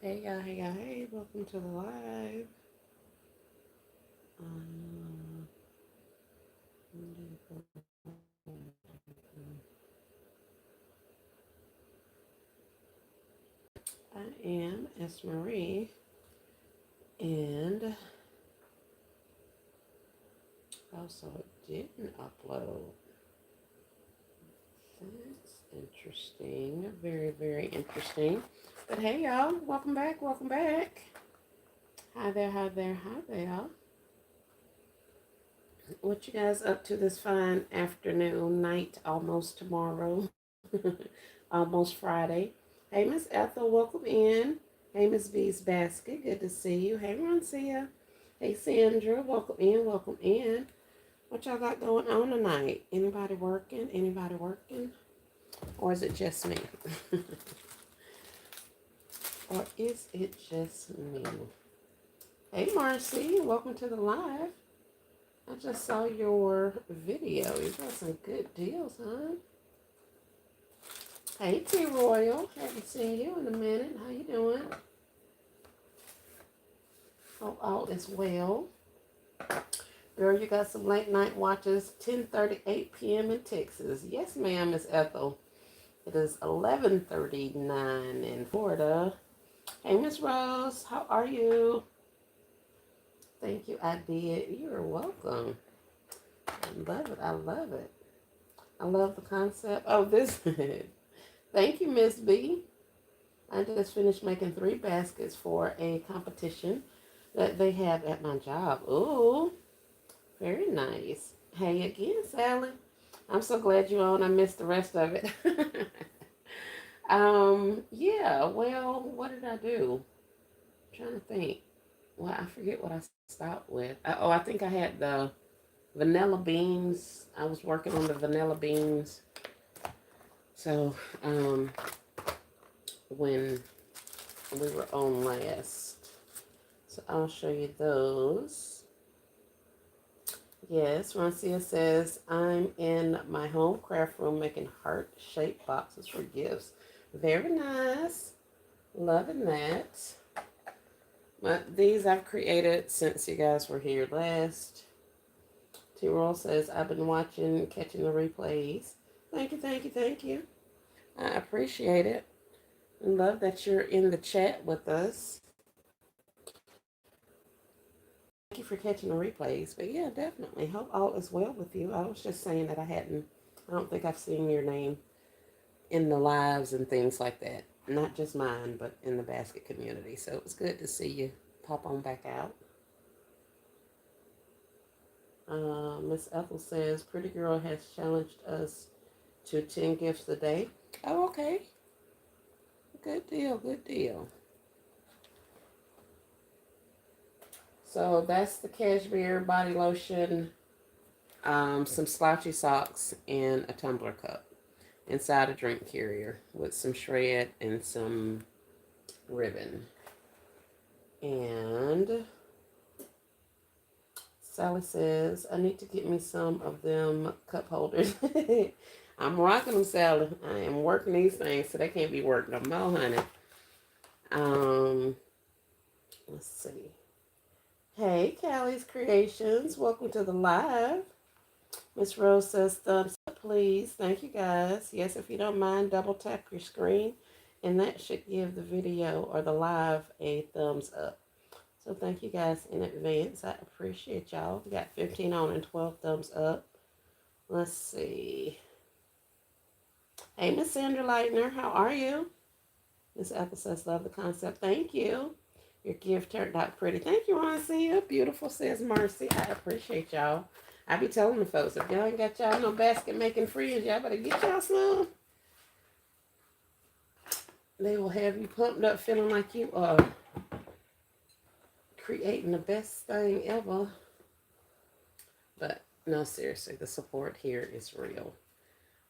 Hey y'all, hey y'all, hey, welcome to the live. Um, I am S. Marie, and also it didn't upload. That's interesting. Very, very interesting. But hey y'all, welcome back, welcome back. Hi there, hi there, hi there. What you guys up to this fine afternoon, night, almost tomorrow? Almost Friday. Hey, Miss Ethel, welcome in. Hey, Miss B's Basket, good to see you. Hey, Roncia. Hey, Sandra, welcome in, welcome in. What y'all got going on tonight? Anybody working? Anybody working? Or is it just me? Or is it just me? Hey, Marcy, welcome to the live. I just saw your video. You got some good deals, huh? Hey, T Royal. Haven't seen you in a minute. How you doing? Hope all is well. Girl, you got some late night watches. 10:38 p.m. in Texas. Yes, ma'am, Miss Ethel. It is 11:39 in Florida. Hey, Miss Rose. How are you? Thank you. I did. You're welcome. I love it. I love it. I love the concept. Oh, this. Thank you, Miss B. I just finished making 3 baskets for a competition that they have at my job. Ooh, very nice. Hey again, Sally. I'm so glad you're on. I missed the rest of it. Yeah, well, what did I do? I'm trying to think. Well, I forget what I stopped with. I think I had the vanilla beans. I was working on the vanilla beans. So, when we were on last. So I'll show you those. Yes, Roncia says, I'm in my home craft room making heart-shaped boxes for gifts. Very nice. Loving that. These I've created since you guys were here last. T-Roll says, I've been watching, catching the replays. Thank you, thank you, thank you. I appreciate it. And love that you're in the chat with us. Thank you for catching the replays. But yeah, definitely. Hope all is well with you. I was just saying that I don't think I've seen your name in the lives and things like that. Not just mine, but in the basket community. So it was good to see you pop on back out. Miss Ethel says, Pretty Girl has challenged us to 10 gifts a day. Oh, okay. Good deal, good deal. So that's the cashmere body lotion, some slouchy socks, and a tumbler cup inside a drink carrier with some shred and some ribbon. And Sally says, I need to get me some of them cup holders. I'm rocking them, Sally. I am working these things, so they can't be worked no more, honey. Let's see. Hey, Callie's Creations. Welcome to the live. Miss Rose says, thumbs up, please. Thank you, guys. Yes, if you don't mind, double tap your screen, and that should give the video or the live a thumbs up. So thank you guys in advance. I appreciate y'all. We got 15 on and 12 thumbs up. Let's see. Hey, Miss Sandra Lightner, how are you? Miss Apple says, love the concept. Thank you. Your gift turned out pretty. Thank you, Roncia. Beautiful, says Mercy. I appreciate y'all. I be telling the folks, if y'all ain't got y'all no basket making friends, y'all better get y'all some. They will have you pumped up feeling like you are creating the best thing ever. But no, seriously, the support here is real.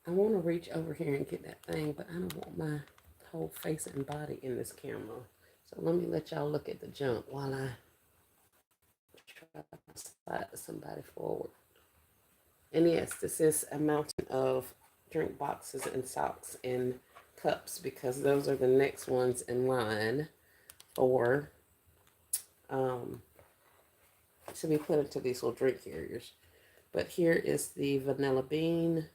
I want to reach over here and get that thing, but I don't want my whole face and body in this camera. So let me let y'all look at the junk while I try to slide somebody forward. And yes, this is a mountain of drink boxes and socks and cups because those are the next ones in line or to be put into these little drink carriers. But here is the vanilla bean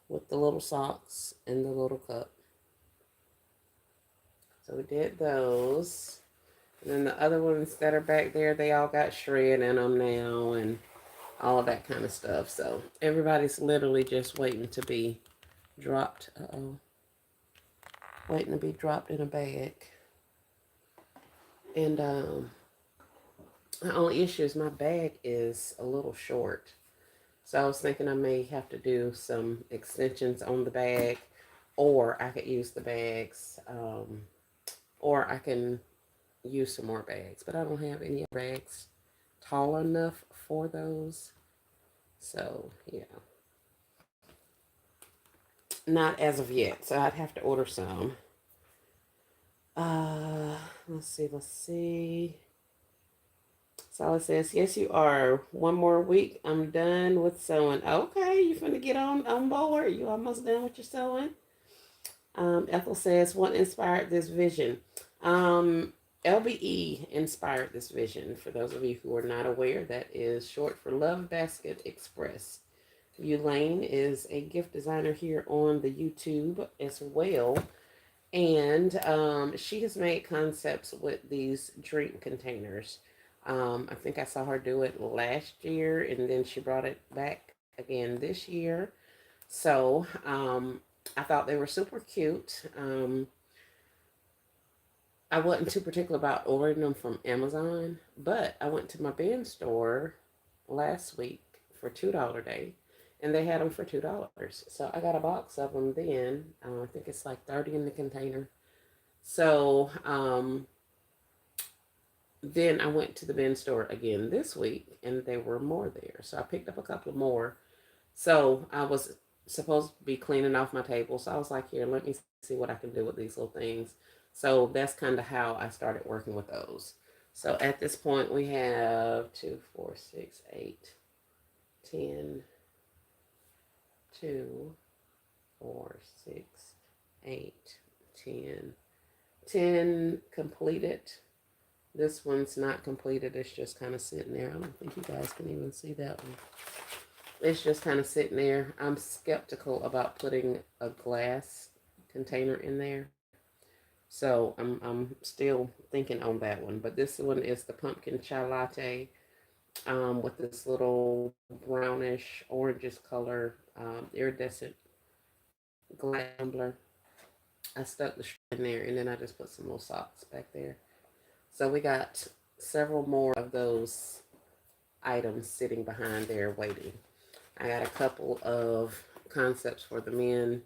with the little socks and the little cup. So we did those. And then the other ones that are back there, they all got shred in them now and all of that kind of stuff. So everybody's literally just waiting to be dropped. Waiting to be dropped in a bag. And the only issue is my bag is a little short. So I was thinking I may have to do some extensions on the bag, or I could use the bags, or I can use some more bags. But I don't have any bags tall enough for those. So, yeah. Not as of yet. So I'd have to order some. Let's see. So it says, yes, you are. One more week. I'm done with sewing. Okay, you finna get on board. You almost done with your sewing. Ethel says, what inspired this vision? LBE inspired this vision. For those of you who are not aware, that is short for Love Basket Express. Elaine is a gift designer here on the YouTube as well. And she has made concepts with these drink containers. I think I saw her do it last year, and then she brought it back again this year. So I thought they were super cute. I wasn't too particular about ordering them from Amazon, but I went to my bin store last week for $2 day, and they had them for $2. So I got a box of them then. I think it's like 30 in the container. So then I went to the bin store again this week, and there were more there. So I picked up a couple more. So I was supposed to be cleaning off my table. So I was like, here, let me see what I can do with these little things. So that's kind of how I started working with those. So at this point, we have 2, 4, 6, 8, 10, 2, 4, 6, 8, 10, 10 completed. This one's not completed. It's just kind of sitting there. I don't think you guys can even see that one. It's just kind of sitting there. I'm skeptical about putting a glass container in there. So I'm still thinking on that one. But this one is the pumpkin chai latte with this little brownish, orangish color iridescent glass tumbler. I stuck the string in there, and then I just put some little socks back there. So we got several more of those items sitting behind there waiting. I got a couple of concepts for the men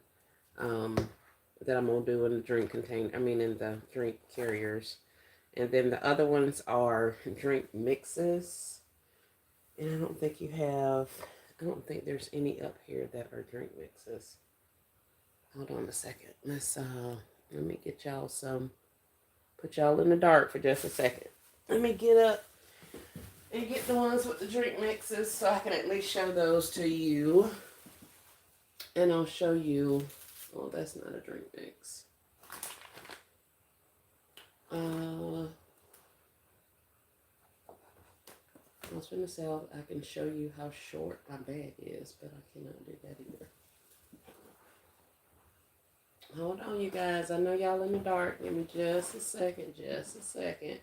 that I'm gonna do in the drink container. I mean, in the drink carriers, and then the other ones are drink mixes. And I don't think you have. I don't think there's any up here that are drink mixes. Hold on a second. Let me get y'all some. Put y'all in the dark for just a second. Let me get up and get the ones with the drink mixes so I can at least show those to you. And I'll show you. Oh, that's not a drink mix. I was going to say I can show you how short my bag is, but I cannot do that either. Hold on, you guys. I know y'all in the dark. Give me just a second. Just a second.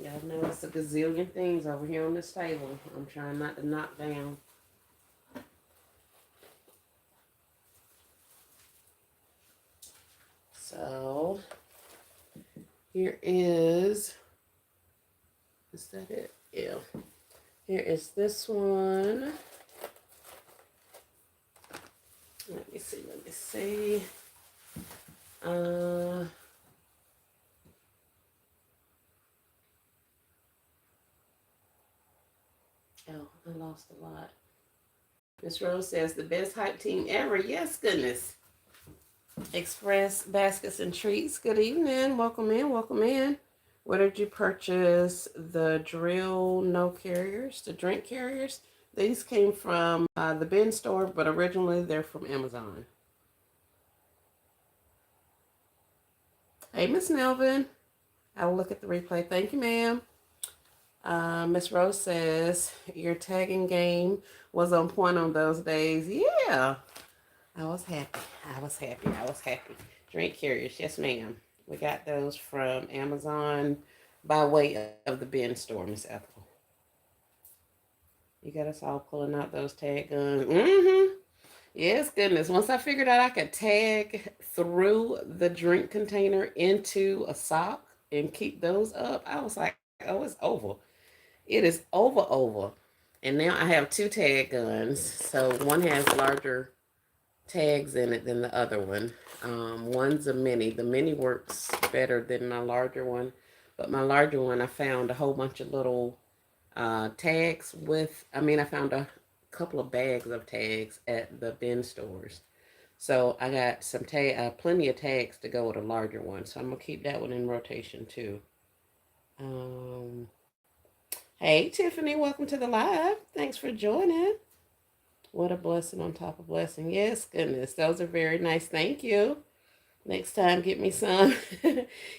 Y'all know it's a gazillion things over here on this table. I'm trying not to knock down. So, here is that it? Yeah. Here is this one. Let me see. Oh, I lost a lot. Miss Rose says, the best hype team ever. Yes, goodness. Express Baskets and Treats. Good evening. Welcome in. Welcome in. Where did you purchase the drill no carriers, the drink carriers? These came from the bin store, but originally they're from Amazon. Hey, Miss Melvin. I will look at the replay. Thank you, ma'am. Miss Rose says your tagging game was on point on those days. Yeah, I was happy. I was happy. I was happy. Drink carriers, yes, ma'am. We got those from Amazon by way of the bin store, Miss Ethel. You got us all pulling out those tag guns. Mm-hmm. Yes, goodness. Once I figured out I could tag through the drink container into a sock and keep those up, I was like, oh, it's over. It is over. And now I have two tag guns. So one has larger tags in it than the other one. One's a mini. The mini works better than my larger one. But my larger one, I found a whole bunch of little tags with, I found a couple of bags of tags at the bin stores. So I got some plenty of tags to go with a larger one. So I'm gonna keep that one in rotation too. Um, hey Tiffany, welcome to the live. Thanks for joining. What a blessing on top of blessing. Yes, goodness, those are very nice. Thank you. Next time, get me some.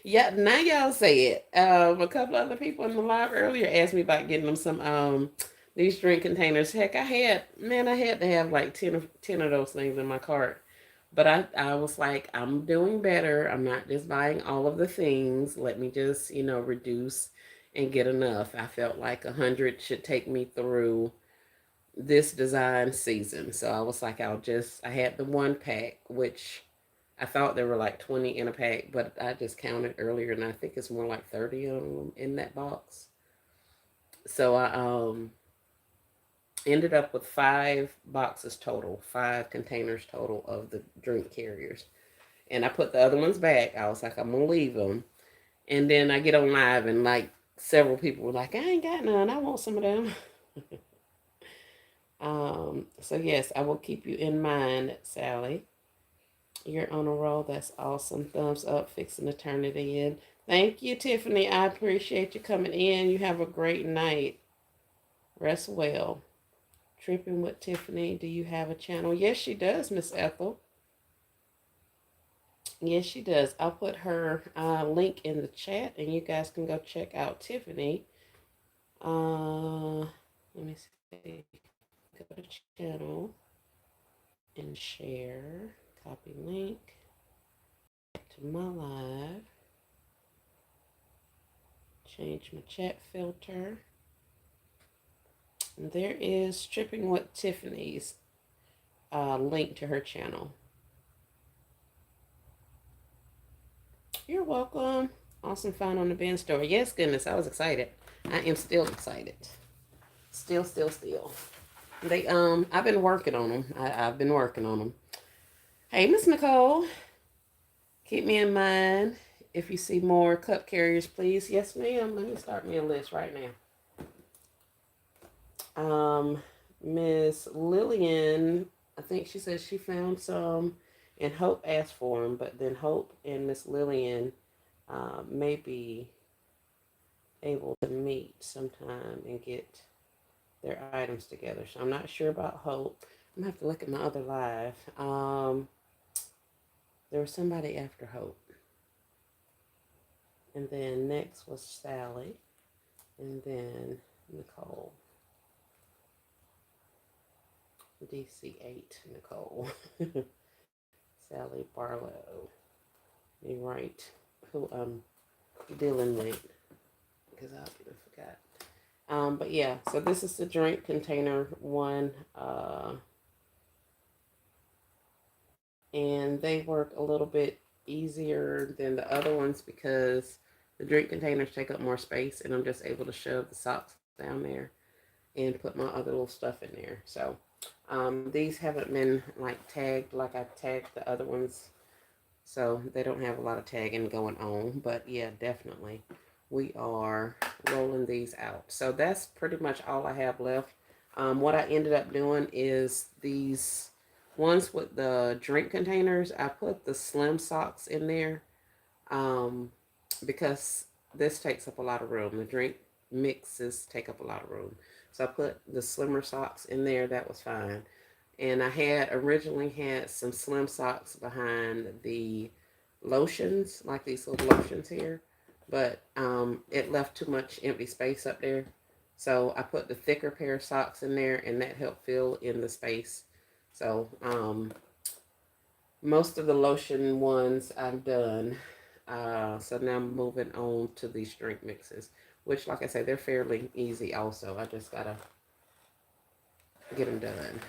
Yeah, now y'all say it. A couple other people in the live earlier asked me about getting them some these drink containers. Heck, I had to have like 10 of those things in my cart. But I was like, I'm doing better. I'm not just buying all of the things. Let me just, reduce and get enough. I felt like 100 should take me through this design season. So I was like, I had the one pack, which I thought there were like 20 in a pack, but I just counted earlier and I think it's more like 30 of them in that box. So I ended up with 5 boxes total, 5 containers total of the drink carriers. And I put the other ones back. I was like, I'm gonna leave them. And then I get on live and like several people were like, I ain't got none. I want some of them. So yes, I will keep you in mind, Sally. You're on a roll. That's awesome. Thumbs up, fixing to turn it in. Thank you, Tiffany. I appreciate you coming in. You have a great night. Rest well. Tripping with Tiffany. Do you have a channel? Yes, she does, Miss Ethel. Yes, she does. I'll put her link in the chat and you guys can go check out Tiffany. Let me see. Go to channel and share. Copy link to my live. Change my chat filter. And there is Tripping with Tiffany's link to her channel. You're welcome. Awesome find on the bin store. Yes, goodness, I was excited. I am still excited. Still. They I've been working on them. I've been working on them. Hey, Miss Nicole, keep me in mind if you see more cup carriers, please. Yes, ma'am. Let me start me a list right now. Miss Lillian, I think she said she found some, and Hope asked for them, but then Hope and Miss Lillian may be able to meet sometime and get their items together. So I'm not sure about Hope. I'm gonna have to look at my other live. There was somebody after Hope. And then next was Sally. And then Nicole. DC8 Nicole. Sally Barlow. You right. Who I'm dealing with. Because I forgot. But yeah, so this is the drink container one. And they work a little bit easier than the other ones because the drink containers take up more space and I'm just able to shove the socks down there and put my other little stuff in there. So these haven't been like tagged like I tagged the other ones, so they don't have a lot of tagging going on. But yeah, definitely we are rolling these out. So that's pretty much all I have left. What I ended up doing is these ones with the drink containers, I put the slim socks in there because this takes up a lot of room. The drink mixes take up a lot of room. So I put the slimmer socks in there. That was fine. And I had originally had some slim socks behind the lotions, like these little lotions here, but it left too much empty space up there. So I put the thicker pair of socks in there, and that helped fill in the space. So most of the lotion ones I've done. So now I'm moving on to these drink mixes, which, like I say, they're fairly easy also. I just gotta get them done.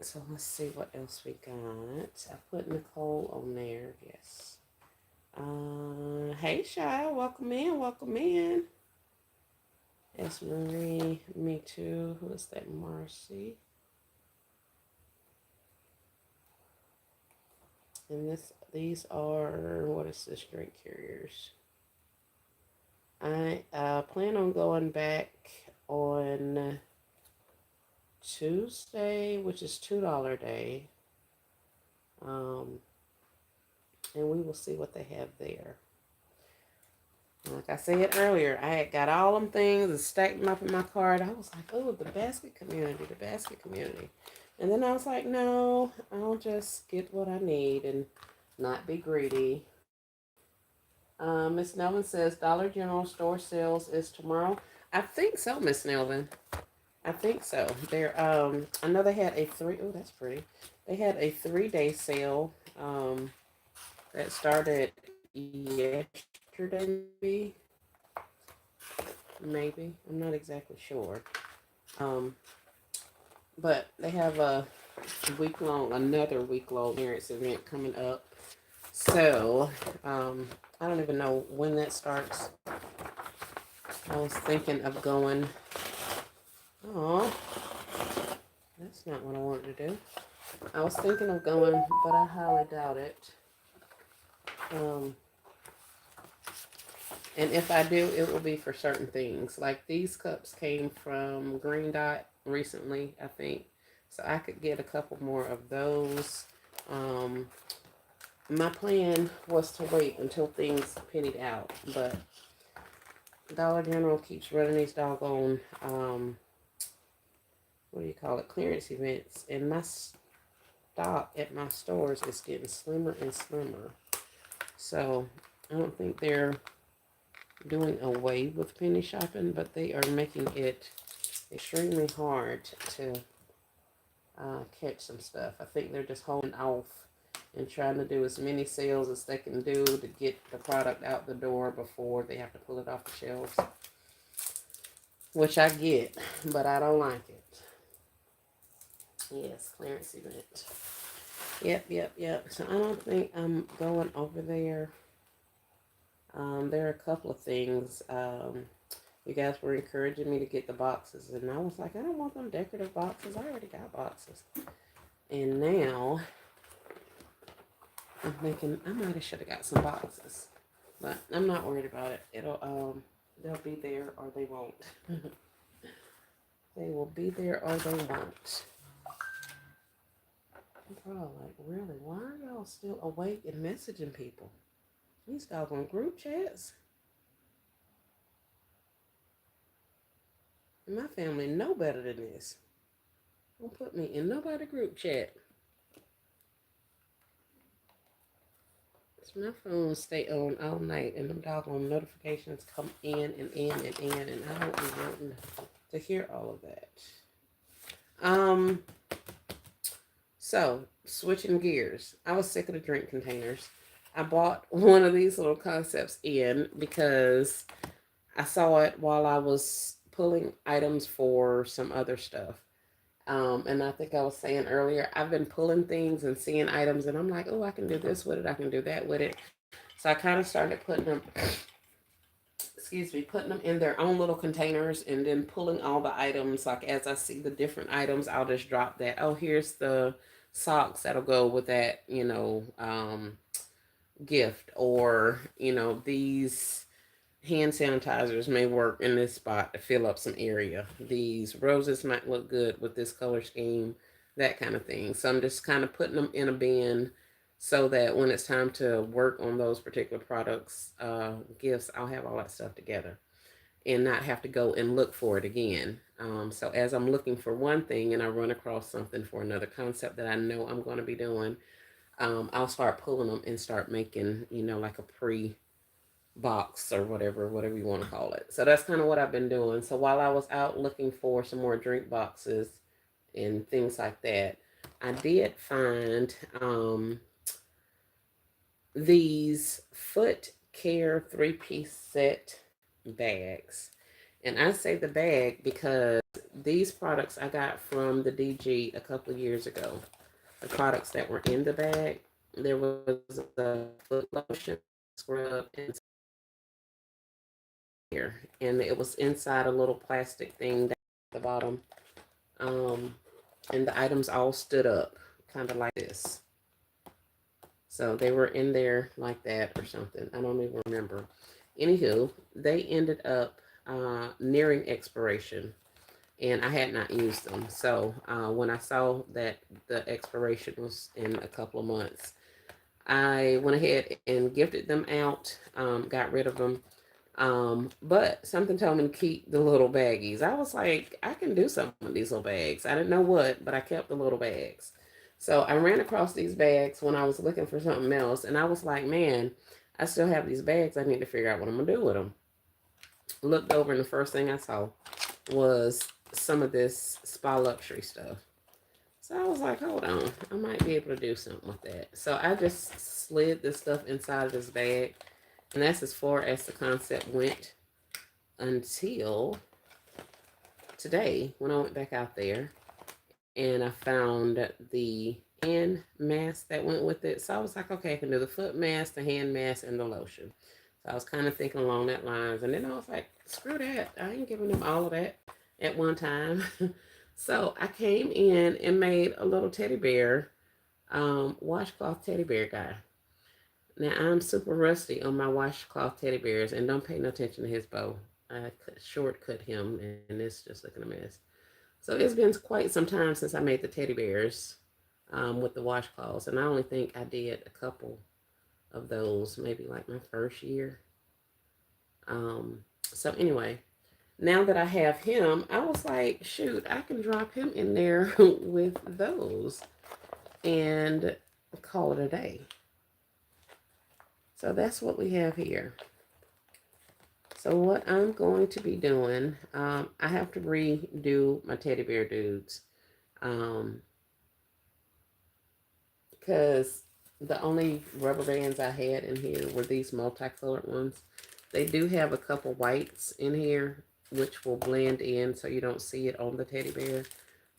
So let's see what else we got. I put Nicole on there, yes. Hey Shy, welcome in, welcome in. It's Marie, me too. Who is that? Marcy. And these are, what is this, drink carriers? I plan on going back on Tuesday, which is $2 day. And we will see what they have there. Like I said earlier, I had got all them things and stacked them up in my cart. I was like, oh, the basket community, the basket community. And then I was like, no, I'll just get what I need and not be greedy. Miss Nelvin says Dollar General store sales is tomorrow. I think so, Miss Nelvin. I think so. I know they had a oh, that's pretty. They had a 3-day sale that started yesterday, maybe. I'm not exactly sure. Um, but they have another week long clearance event coming up. So, I don't even know when that starts. I was thinking of going. Oh, that's not what I wanted to do. I was thinking of going, but I highly doubt it. And if I do, it will be for certain things. Like these cups came from Green Dot recently, I think. So I could get a couple more of those. My plan was to wait until things pennied out, but Dollar General keeps running these doggone, what do you call it, clearance events. And my stock at my stores is getting slimmer and slimmer. So I don't think they're doing away with penny shopping, but they are making it extremely hard to catch some stuff. I think they're just holding off and trying to do as many sales as they can do to get the product out the door before they have to pull it off the shelves. Which I get, but I don't like it. Yes, clearance event. Yep. So I don't think I'm going over there. There are a couple of things. You guys were encouraging me to get the boxes, and I was like, I don't want them decorative boxes. I already got boxes. And now I'm thinking I might have should have got some boxes, but I'm not worried about it. They'll be there or they won't. They will be there or they won't. I'm probably like, really? Why are y'all still awake and messaging people? These doggone group chats. And my family know better than this. Don't put me in nobody group chat. So my phone stay on all night and them doggone notifications come in and in and in, and I don't be wanting to hear all of that. So switching gears. I was sick of the drink containers. I bought one of these little concepts in because I saw it while I was pulling items for some other stuff. And I think I was saying earlier, I've been pulling things and seeing items, and I'm like, oh, I can do this with it. I can do that with it. So I kind of started putting them, putting them in their own little containers and then pulling all the items. Like as I see the different items, I'll just drop that. Oh, here's the socks that'll go with that, gift, or, these hand sanitizers may work in this spot to fill up some area. These roses might look good with this color scheme, that kind of thing. So I'm just kind of putting them in a bin so that when it's time to work on those particular products, gifts, I'll have all that stuff together and not have to go and look for it again. So as I'm looking for one thing and I run across something for another concept that I know I'm going to be doing, I'll start pulling them and start making, like a box or whatever you want to call it. So that's kind of what I've been doing. So while I was out looking for some more drink boxes and things like that, I did find these Foot Care 3-piece set bags. And I say the bag because these products I got from the DG a couple of years ago. The products that were in the bag, there was a foot lotion, scrub, and here, and it was inside a little plastic thing down at the bottom. Um, and the items all stood up, kind of like this. So they were in there like that or something. I don't even remember. Anywho, they ended up nearing expiration, and I had not used them. So when I saw that the expiration was in a couple of months, I went ahead and gifted them out, got rid of them. But something told me to keep the little baggies. I was like, I can do something with these little bags. I didn't know what, but I kept the little bags. So I ran across these bags when I was looking for something else, and I was like, man, I still have these bags. I need to figure out what I'm gonna do with them. Looked over, and the first thing I saw was some of this spa luxury stuff. So I was like, hold on, I might be able to do something with that. So I just slid this stuff inside of this bag, and that's as far as the concept went until today when I went back out there and I found the hand mask that went with it. So I was like, okay, I can do the foot mask, the hand mask, and the lotion. So I was kind of thinking along that lines. And then I was like, screw that. I ain't giving them all of that at one time. So I came in and made a little teddy bear, washcloth teddy bear guy. Now I'm super rusty on my washcloth teddy bears, and don't pay no attention to his bow. I shortcut him, and it's just looking a mess. So it's been quite some time since I made the teddy bears with the washcloths, and I only think I did a couple of those, maybe like my first year. So anyway, now that I have him, I was like, shoot, I can drop him in there with those and call it a day. So that's what we have here. So what I'm going to be doing, I have to redo my teddy bear dudes. Because the only rubber bands I had in here were these multicolored ones. They do have a couple whites in here, which will blend in so you don't see it on the teddy bear.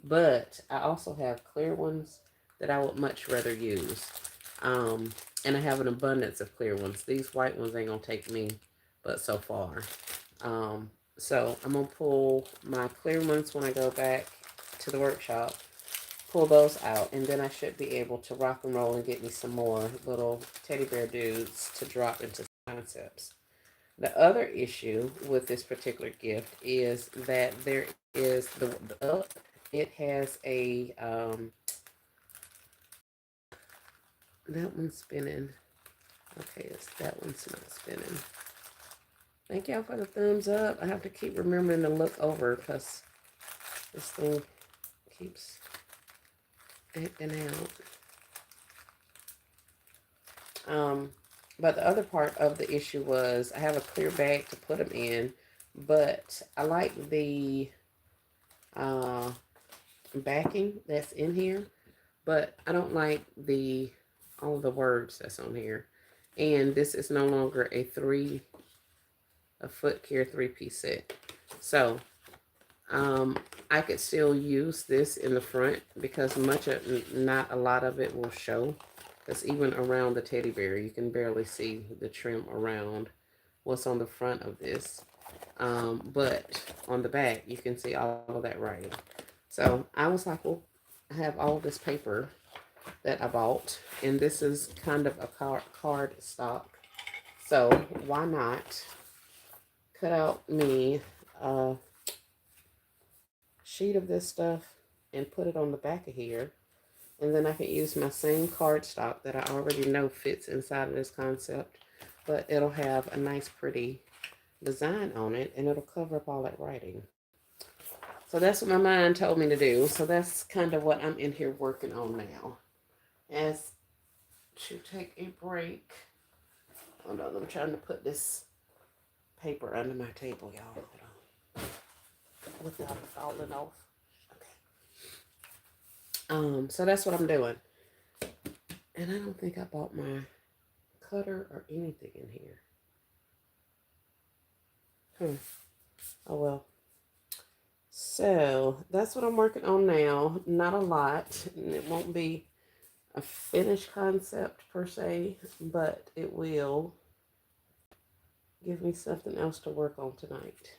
But I also have clear ones that I would much rather use. And I have an abundance of clear ones. These white ones ain't gonna take me but so far. So I'm gonna pull my clear ones when I go back to the workshop, pull those out, and then I should be able to rock and roll and get me some more little teddy bear dudes to drop into concepts. The other issue with this particular gift is that there is the up. It has a that one's spinning. Okay, that one's not spinning. Thank y'all for the thumbs up. I have to keep remembering to look over because this thing keeps acting out. But the other part of the issue was I have a clear bag to put them in, but I like the backing that's in here, but I don't like all the words that's on here. And this is no longer a Foot Care 3-piece set. So I could still use this in the front because not a lot of it will show. Because even around the teddy bear, you can barely see the trim around what's on the front of this. But on the back, you can see all of that writing. So I was like, well, I have all this paper that I bought, and this is kind of a card stock. So why not cut out me a sheet of this stuff and put it on the back of here, and then I can use my same cardstock that I already know fits inside of this concept, but it'll have a nice pretty design on it, and it'll cover up all that writing. So that's what my mind told me to do. So that's kind of what I'm in here working on now. As to take a break. Hold on, I'm trying to put this paper under my table, y'all. Hold on. Without it falling off. Okay. So that's what I'm doing. And I don't think I bought my cutter or anything in here. Oh well. So that's what I'm working on now. Not a lot. And it won't be a finished concept per se, but it will give me something else to work on tonight.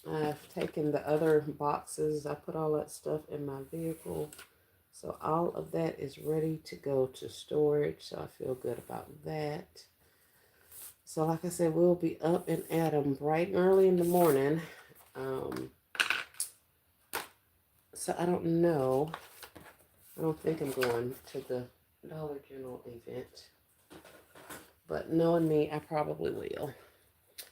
I've taken the other boxes. I put all that stuff in my vehicle. So all of that is ready to go to storage. So I feel good about that. So like I said, we'll be up and at 'em bright and early in the morning. So I don't know. I don't think I'm going to the Dollar General event. But knowing me, I probably will.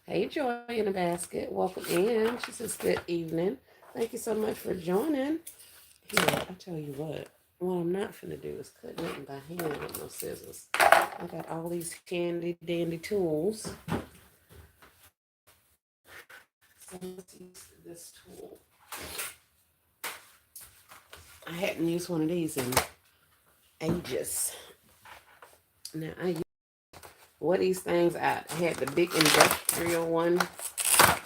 Hey, Joy in a Basket. Welcome in. She says, good evening. Thank you so much for joining. Here, I'll tell you what. What I'm not finna do is cut nothing by hand with no scissors. I got all these handy dandy tools. So let's use this tool. I hadn't used one of these in ages. Now I use what these things I had the big industrial one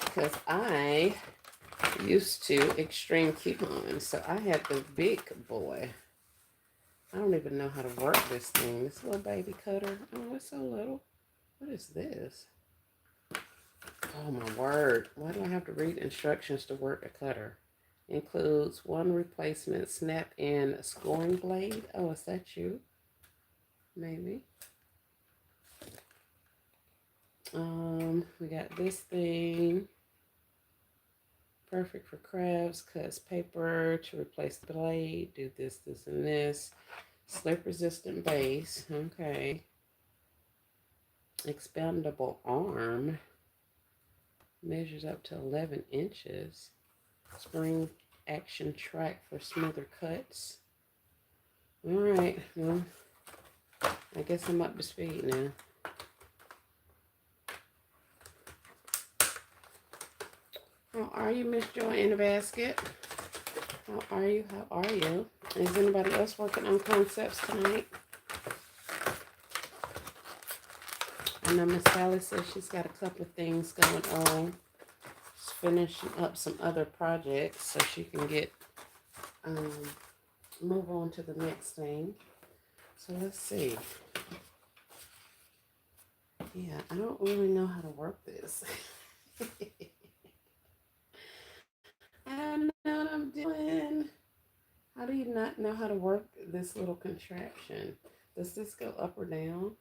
because I used to extreme coupons. So I had the big boy. I don't even know how to work this thing. This little baby cutter. Oh, it's so little. What is this? Oh my word. Why do I have to read instructions to work a cutter? Includes one replacement snap-in scoring blade. Oh, is that you? Maybe. We got this thing. Perfect for crafts. Cuts paper to replace the blade. Do this, this, and this. Slip-resistant base. Okay. Expandable arm. Measures up to 11 inches. Spring action track for smoother cuts. All right. Well, I guess I'm up to speed now. How are you, Miss Joy in the Basket? How are you? How are you? Is anybody else working on concepts tonight? I know Miss Sally says she's got a couple of things going on. She's finishing up some other projects so she can get move on to the next thing. So let's see. Yeah, I don't really know how to work this. I don't know what I'm doing. How do you not know how to work this little contraption? Does this go up or down?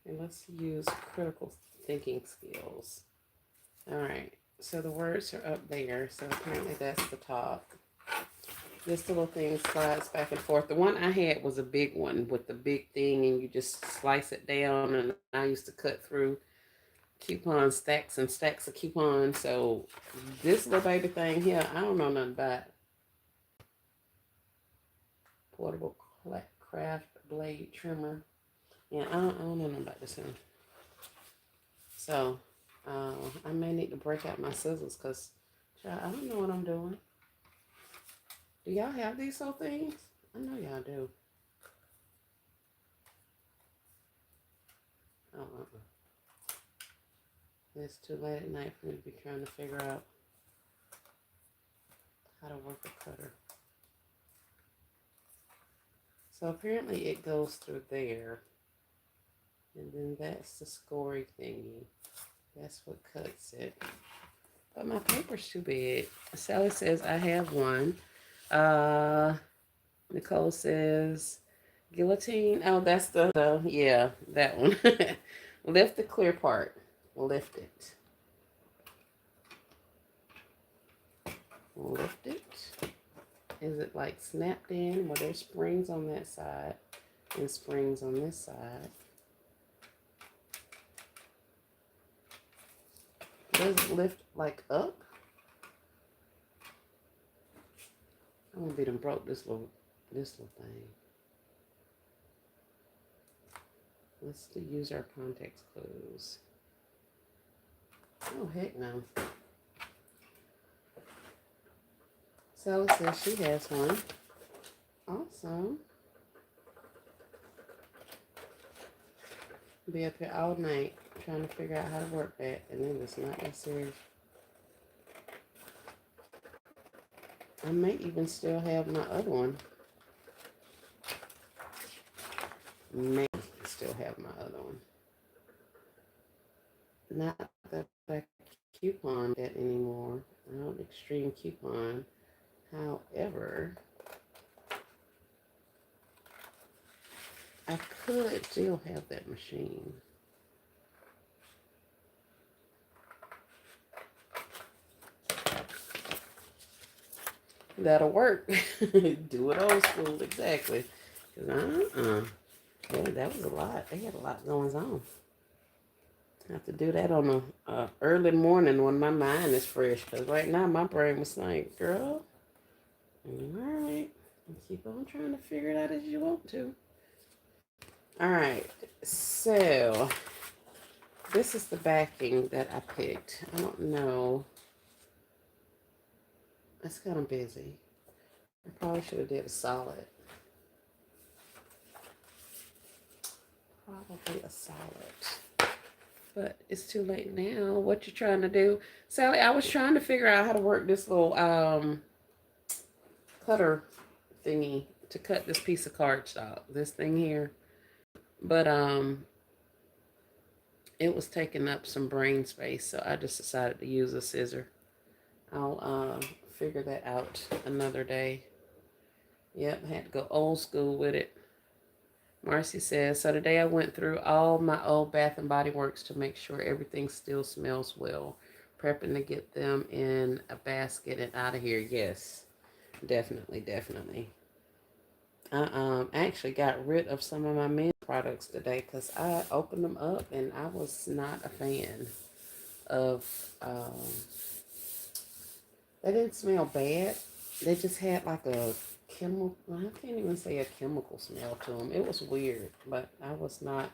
And let's use critical thinking skills. All right, so the words are up there. So apparently that's the top. This little thing slides back and forth. The one I had was a big one with the big thing, and you just slice it down. And I used to cut through coupon stacks and stacks of coupons. So this little baby thing here, I don't know nothing about. Portable craft blade trimmer. Yeah, I don't know nothing about this one. So I may need to break out my scissors because I don't know what I'm doing. Do y'all have these whole things? I know y'all do. Oh, it's too late at night for me to be trying to figure out how to work a cutter. So apparently it goes through there. And then that's the scoring thingy. That's what cuts it. But my paper's too big. Sally says I have one. Nicole says guillotine. Oh, that's yeah, that one. Lift the clear part. Lift it. Lift it. Is it like snapped in? Well, there's springs on that side and springs on this side. Does it lift like up? I'm gonna be done broke this little this little thing. Let's use our context clues. Oh, heck no. Sally says she has one. Awesome. Be up here all night trying to figure out how to work that, and then it's not that serious. I may even still have my other one. May still have my other one. Not that I coupon that anymore. I don't extreme coupon. However, I could still have that machine. That'll work. Do it old school, exactly. Yeah, that was a lot. They had a lot going on. I have to do that on a early morning when my mind is fresh. Because right now my brain was like, girl, all right, keep on trying to figure it out as you want to. All right, so this is the backing that I picked. I don't know. It's kind of busy. I probably should have did a solid. Probably a solid. But it's too late now. What you trying to do? Sally, I was trying to figure out how to work this little cutter thingy to cut this piece of cardstock. This thing here. But it was taking up some brain space, so I just decided to use a scissor. I'll figure that out another day. Yep, had to go old school with it. Marcy says, so today I went through all my old Bath and Body Works to make sure everything still smells well. Prepping to get them in a basket and out of here. Yes, definitely, definitely. I actually got rid of some of my men's products today because I opened them up and I was not a fan of, they didn't smell bad. They just had like a chemical, I can't even say a chemical smell to them. It was weird, but I was not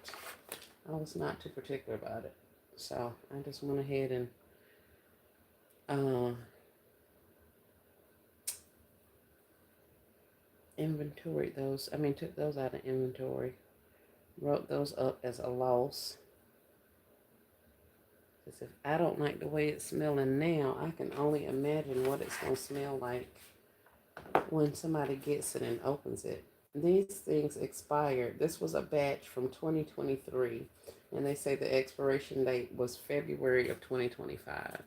too particular about it. So I just went ahead and inventoried those. I mean, took those out of inventory. Wrote those up as a loss. Because if I don't like the way it's smelling now, I can only imagine what it's going to smell like when somebody gets it and opens it. These things expired. This was a batch from 2023, and they say the expiration date was February of 2025.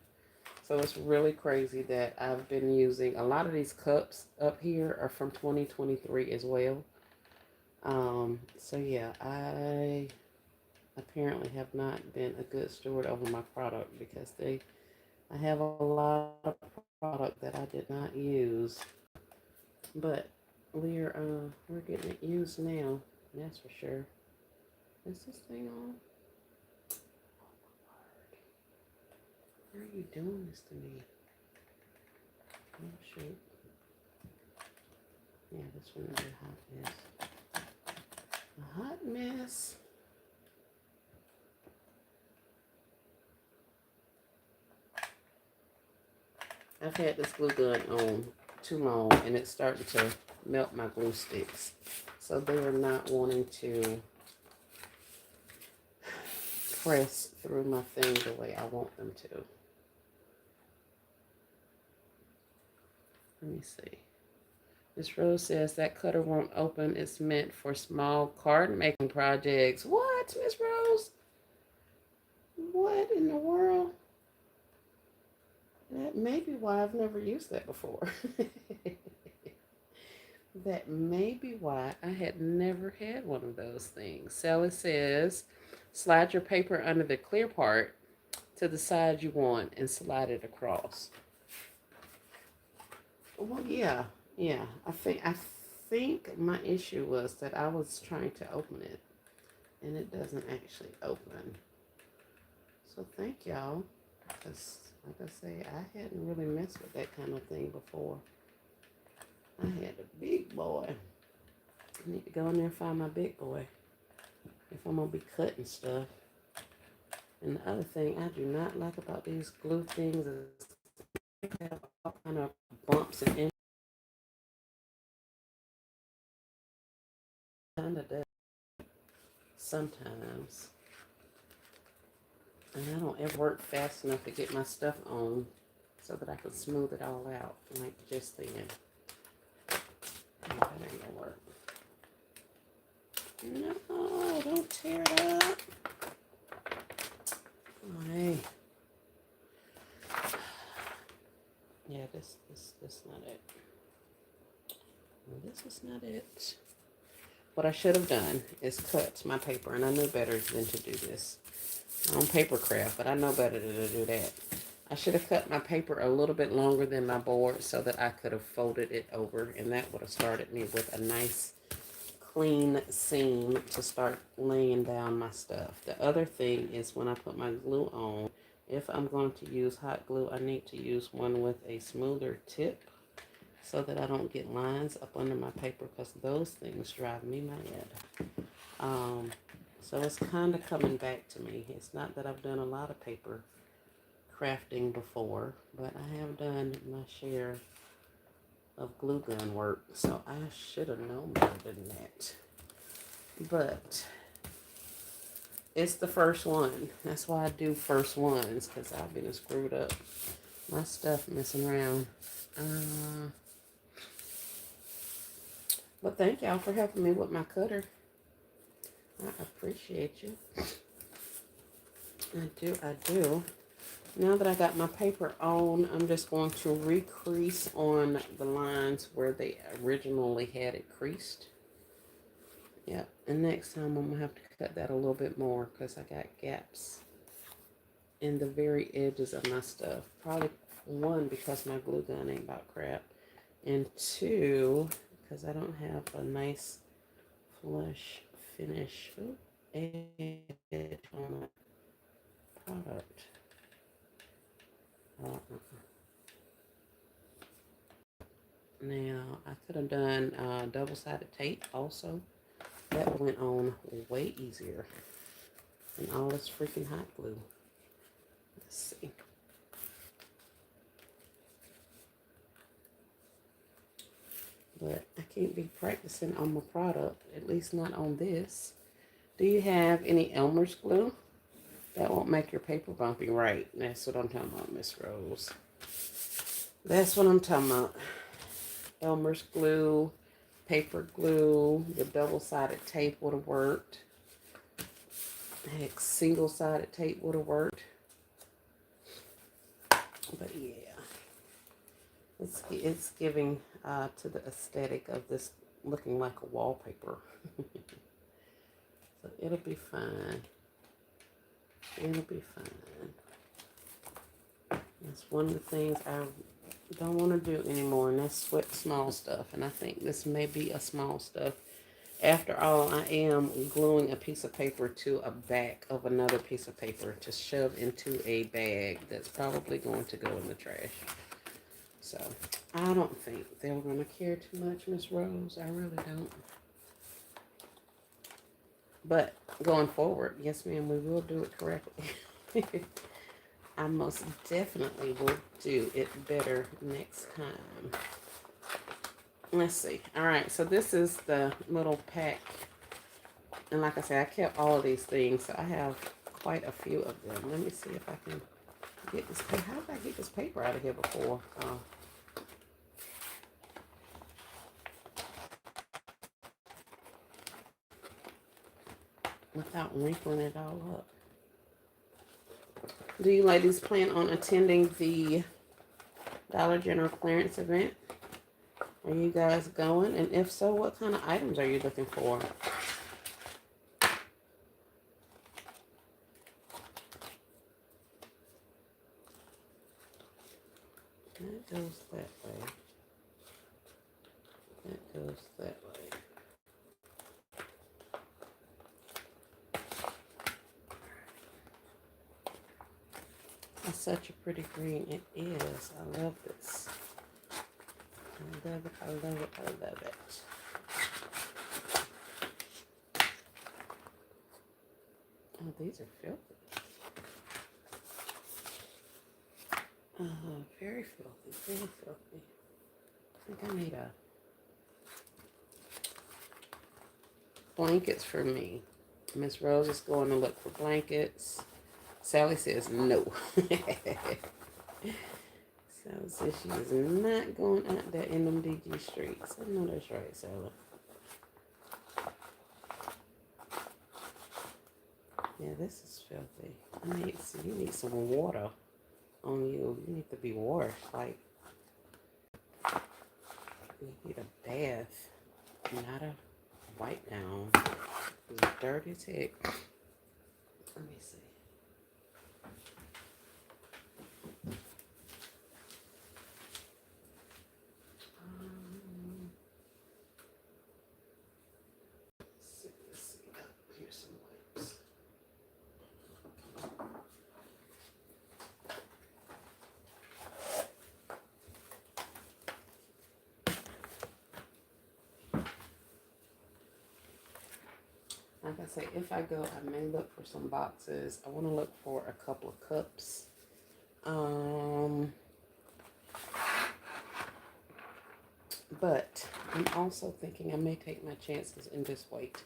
So it's really crazy that I've been using a lot of these cups up here are from 2023 as well. So yeah, I apparently have not been a good steward over my product because I have a lot of product that I did not use, but we're getting it used now. That's for sure. Is this thing on? Why are you doing this to me? Oh shoot. Yeah, this one is a hot mess. A hot mess. I've had this glue gun on too long and it's starting to melt my glue sticks. So they are not wanting to press through my thing the way I want them to. Let me see. Miss Rose says that cutter won't open. It's meant for small card making projects. What, Miss Rose? What in the world? That may be why I've never used that before. That may be why I had never had one of those things. Sally says, slide your paper under the clear part to the side you want and slide it across. Well, yeah. I think my issue was that I was trying to open it and it doesn't actually open. So thank y'all, because like I say, I hadn't really messed with that kind of thing before. I had a big boy. I need to go in there and find my big boy if I'm going to be cutting stuff. And the other thing I do not like about these glue things is they have all kind of bumps and kind of does sometimes. And I don't ever work fast enough to get my stuff on so that I can smooth it all out like just then. Oh, that ain't gonna work. No, don't tear it up. Oh, hey. Yeah, this not it. Well, this is not it. What I should have done is cut my paper, and I knew better than to do this. I'm on paper craft, but I know better than to do that. I should have cut my paper a little bit longer than my board so that I could have folded it over, and that would have started me with a nice clean seam to start laying down my stuff. The other thing is when I put my glue on, if I'm going to use hot glue, I need to use one with a smoother tip so that I don't get lines up under my paper, because those things drive me mad. So it's kind of coming back to me. It's not that I've done a lot of paper crafting before, but I have done my share of glue gun work, so I should have known better than that. But it's the first one. That's why I do first ones, because I've been screwed up my stuff messing around. But thank y'all for helping me with my cutter. I appreciate you. I do. Now that I got my paper on, I'm just going to recrease on the lines where they originally had it creased. Yep, and next time I'm going to have to cut that a little bit more because I got gaps in the very edges of my stuff. Probably one, because my glue gun ain't about crap. And two, because I don't have a nice flush finish edge on my product. Now, I could have done double-sided tape also. That went on way easier than all this freaking hot glue. Let's see. But I can't be practicing on my product, at least not on this. Do you have any Elmer's glue? That won't make your paper bumpy, right? That's what I'm talking about, Miss Rose. That's what I'm talking about. Elmer's glue, paper glue, the double-sided tape would have worked. Heck, single-sided tape would have worked. But yeah, it's giving to the aesthetic of this looking like a wallpaper. So it'll be fine. It'll be fine. That's one of the things I don't want to do anymore, and that's sweat small stuff. And I think this may be a small stuff. After all, I am gluing a piece of paper to a back of another piece of paper to shove into a bag that's probably going to go in the trash. So I don't think they're going to care too much, Miss Rose. I really don't. But going forward, yes, ma'am, we will do it correctly. I most definitely will do it better next time. Let's see. All right, so this is the little pack. And like I said, I kept all of these things, so I have quite a few of them. Let me see if I can get this paper. How did I get this paper out of here before? Without wrinkling it all up. Do you ladies plan on attending the Dollar General clearance event? Are you guys going? And if so, what kind of items are you looking for? That goes that way. That goes that way. It's such a pretty green. It is. I love this. I love it. I love it. I love it. Oh, these are filthy. Very filthy, very filthy. I think I need a blankets for me. Miss Rose is going to look for blankets. Sally says no. Sally says she is not going out there in them DG streets. I know that's right, Sally. Yeah, this is filthy. You need some water on you. You need to be washed. Like, you need a bath, not a wipe down. It's dirty as heck. Let me see. Let's see. Here's some wipes. Like I say, if I go, I may look for some boxes. I want to look for a couple of cups. But I'm also thinking I may take my chances and just wait,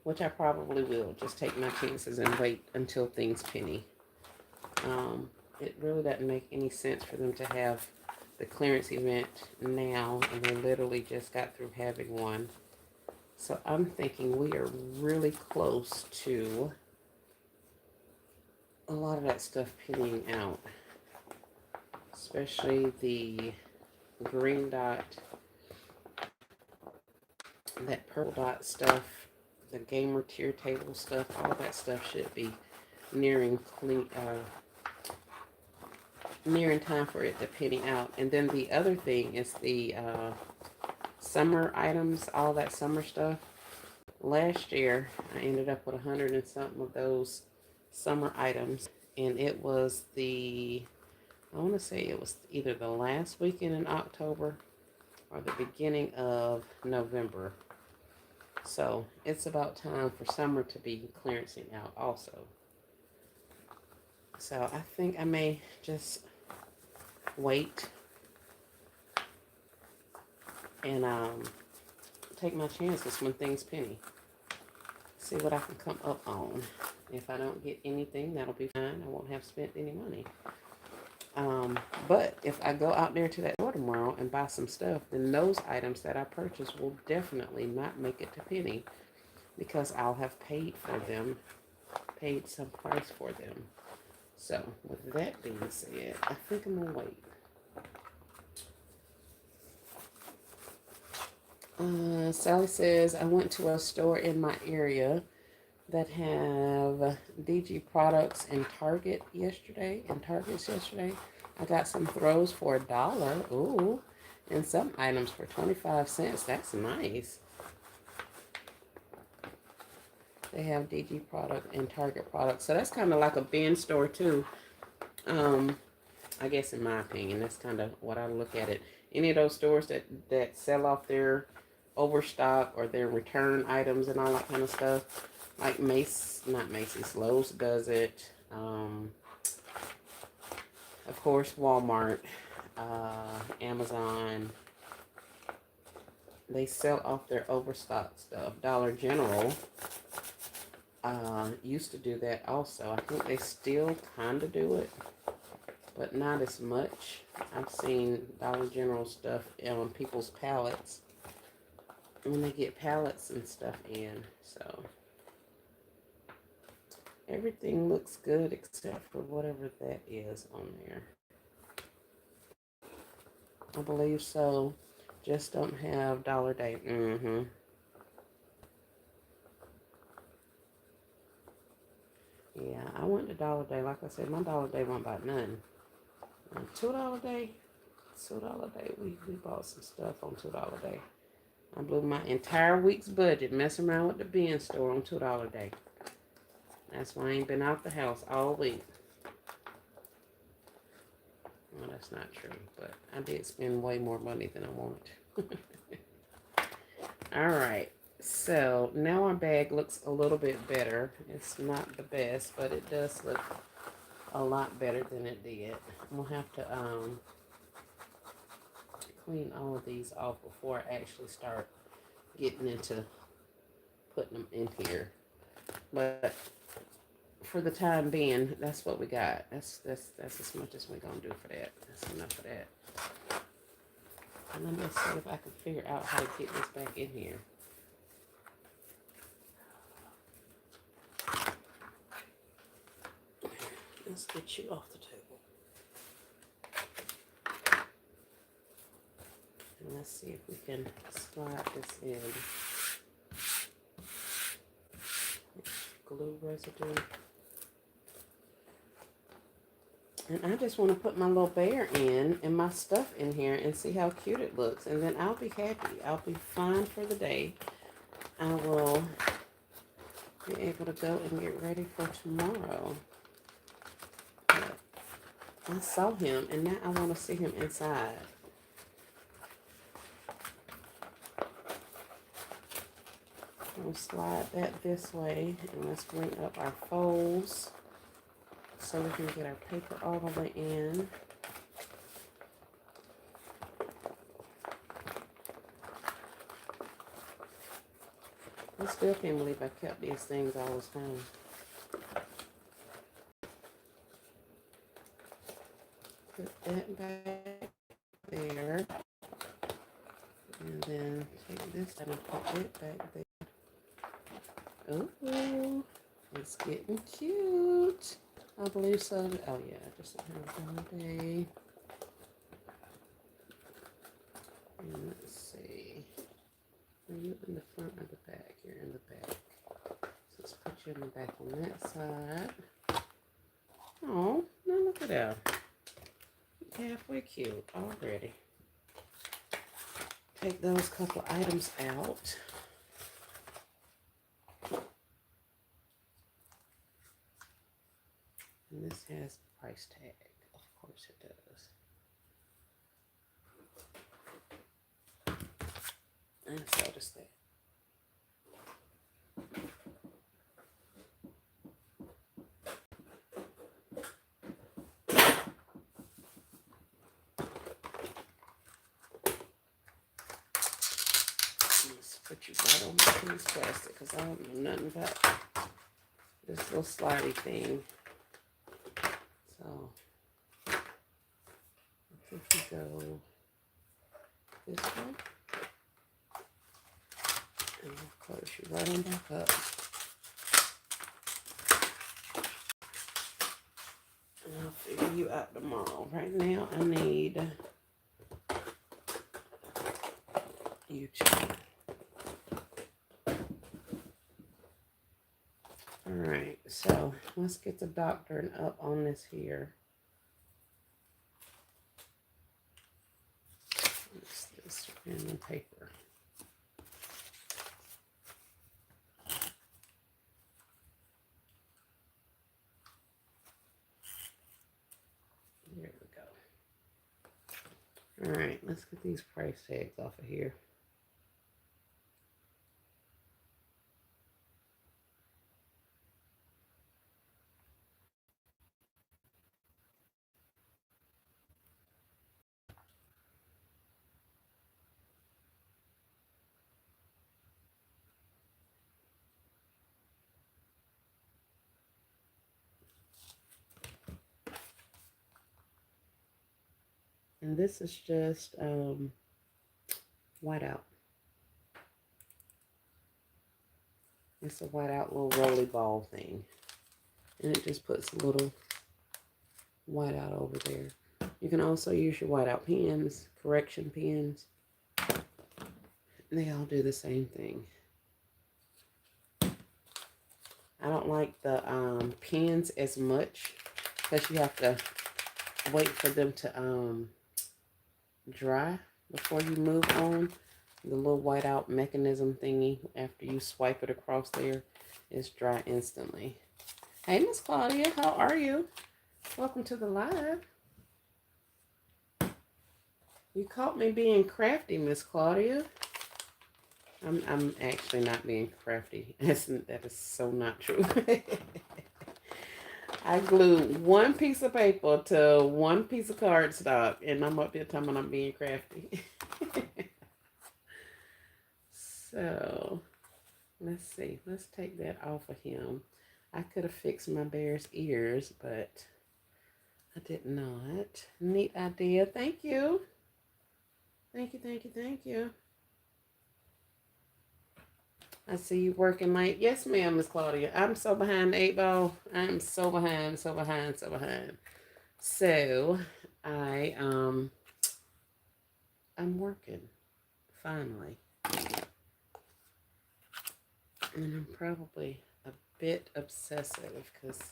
which I probably will. Just take my chances and wait until things penny. It really doesn't make any sense for them to have the clearance event now, and they literally just got through having one. So I'm thinking we are really close to a lot of that stuff pennying out, especially the green dot, that purple dot stuff, the gamer tier table stuff. All that stuff should be nearing nearing time for it to penny out. And then the other thing is the summer items, all that summer stuff. Last year, I ended up with 100 and something of those summer items, and it was I want to say it was either the last weekend in October or the beginning of November. So it's about time for summer to be clearancing out also. So I think I may just wait and take my chances when things penny. See what I can come up on. If I don't get anything, that'll be fine. I won't have spent any money. But if I go out there to that store tomorrow and buy some stuff, then those items that I purchase will definitely not make it to penny, because I'll have paid for them, paid some price for them. So with that being said, I think I'm gonna wait. Sally says, I went to a store in my area that have DG products and Targets yesterday. I got some throws for $1. Ooh. And some items for 25 cents. That's nice. They have DG product and Target products. So that's kind of like a bin store too. I guess in my opinion, that's kind of what I look at it. Any of those stores that sell off their overstock or their return items and all that kind of stuff, like Macy's, Lowe's does it. Of course, Walmart, Amazon. They sell off their overstock stuff. Dollar General used to do that also. I think they still kind of do it, but not as much. I've seen Dollar General stuff on people's pallets when they get pallets and stuff in. So everything looks good except for whatever that is on there. I believe so. Just don't have Dollar Day. Yeah, I went to Dollar Day. Like I said, my Dollar Day won't buy none. $2 Day. $2 Day. We bought some stuff on $2 Day. I blew my entire week's budget messing around with the bin store on $2 Day. That's why I ain't been out the house all week. Well, that's not true, but I did spend way more money than I wanted. All right. So now our bag looks a little bit better. It's not the best, but it does look a lot better than it did. I'm gonna have to clean all of these off before I actually start getting into putting them in here. But for the time being, that's what we got. That's as much as we're gonna do for that. That's enough of that. And let me see if I can figure out how to get this back in here. Let's get you off the table. And let's see if we can slide this in. Glue residue. And I just want to put my little bear in and my stuff in here and see how cute it looks. And then I'll be happy. I'll be fine for the day. I will be able to go and get ready for tomorrow. But I saw him and now I want to see him inside. We'll slide that this way and let's bring up our folds so we can get our paper all the way in. I still can't believe I kept these things all this time. Put that back there. And then take this and put it back there. Oh, it's getting cute. I believe so. Oh yeah, just a day. And let's see. Are you in the front or the back? You're in the back. So let's put you in the back on that side. Oh, now look at that. Halfway cute already. Take those couple items out. And this has a price tag. Of course it does. And so does that. Let's put you right on my piece plastic because I don't know nothing about this little slidey thing. So I think we go this way. And we'll close you right on back up. And I'll figure you out tomorrow. Right now I need you to. Alright, so let's get the doctoring up on this here. What's this random paper? There we go. Alright, let's get these price tags off of here. And this is just whiteout. It's a whiteout little roly ball thing. And it just puts a little whiteout over there. You can also use your whiteout pens, correction pens. They all do the same thing. I don't like the pens as much because you have to wait for them to dry before you move on. The little whiteout mechanism thingy, after you swipe it across there, is dry instantly. Hey, Miss Claudia, how are you? Welcome to the live. You caught me being crafty, Miss Claudia. I'm actually not being crafty. That is so not true. I glued one piece of paper to one piece of cardstock, and I'm up there talking about I'm being crafty. So let's see. Let's take that off of him. I could have fixed my bear's ears, but I did not. Neat idea. Thank you. Thank you, thank you, thank you. I see you working late. Yes, ma'am, Miss Claudia. I'm so behind the 8 ball. I'm so behind, so behind, so behind. So I'm working finally. And I'm probably a bit obsessive because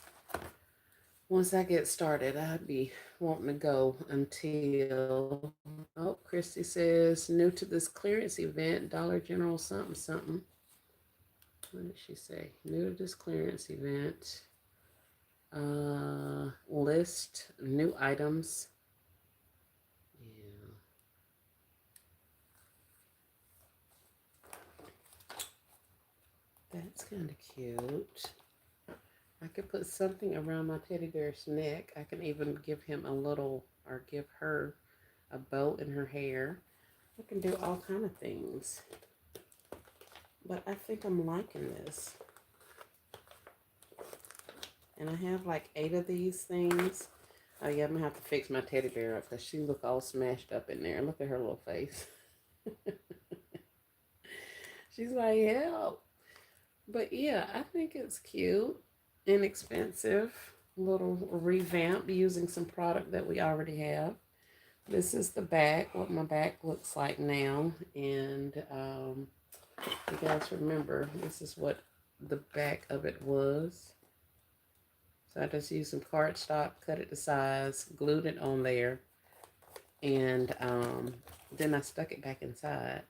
once I get started, I'd be wanting to go until, oh, Christy says, new to this clearance event, Dollar General something, something. What did she say? New to this clearance event, list new items. Yeah. That's kind of cute. I could put something around my teddy bear's neck. I can even give him a little, or give her a bow in her hair. I can do all kind of things. But I think I'm liking this. And I have like 8 of these things. Oh yeah, I'm gonna have to fix my teddy bear up because she look all smashed up in there. Look at her little face. She's like, help. But yeah, I think it's cute, inexpensive, little revamp using some product that we already have. This is the back, what my back looks like now. And you guys remember, this is what the back of it was. So I just used some cardstock, cut it to size, glued it on there, and then I stuck it back inside.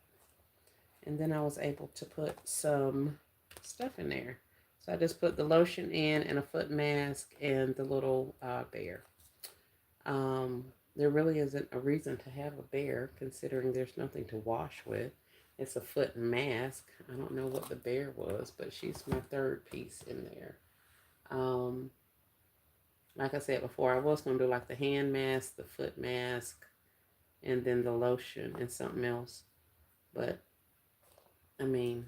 And then I was able to put some stuff in there. So I just put the lotion in and a foot mask and the little bear. There really isn't a reason to have a bear considering there's nothing to wash with. It's a foot mask. I don't know what the bear was, but she's my third piece in there. Like I said before, I was going to do like the hand mask, the foot mask, and then the lotion and something else. But, I mean,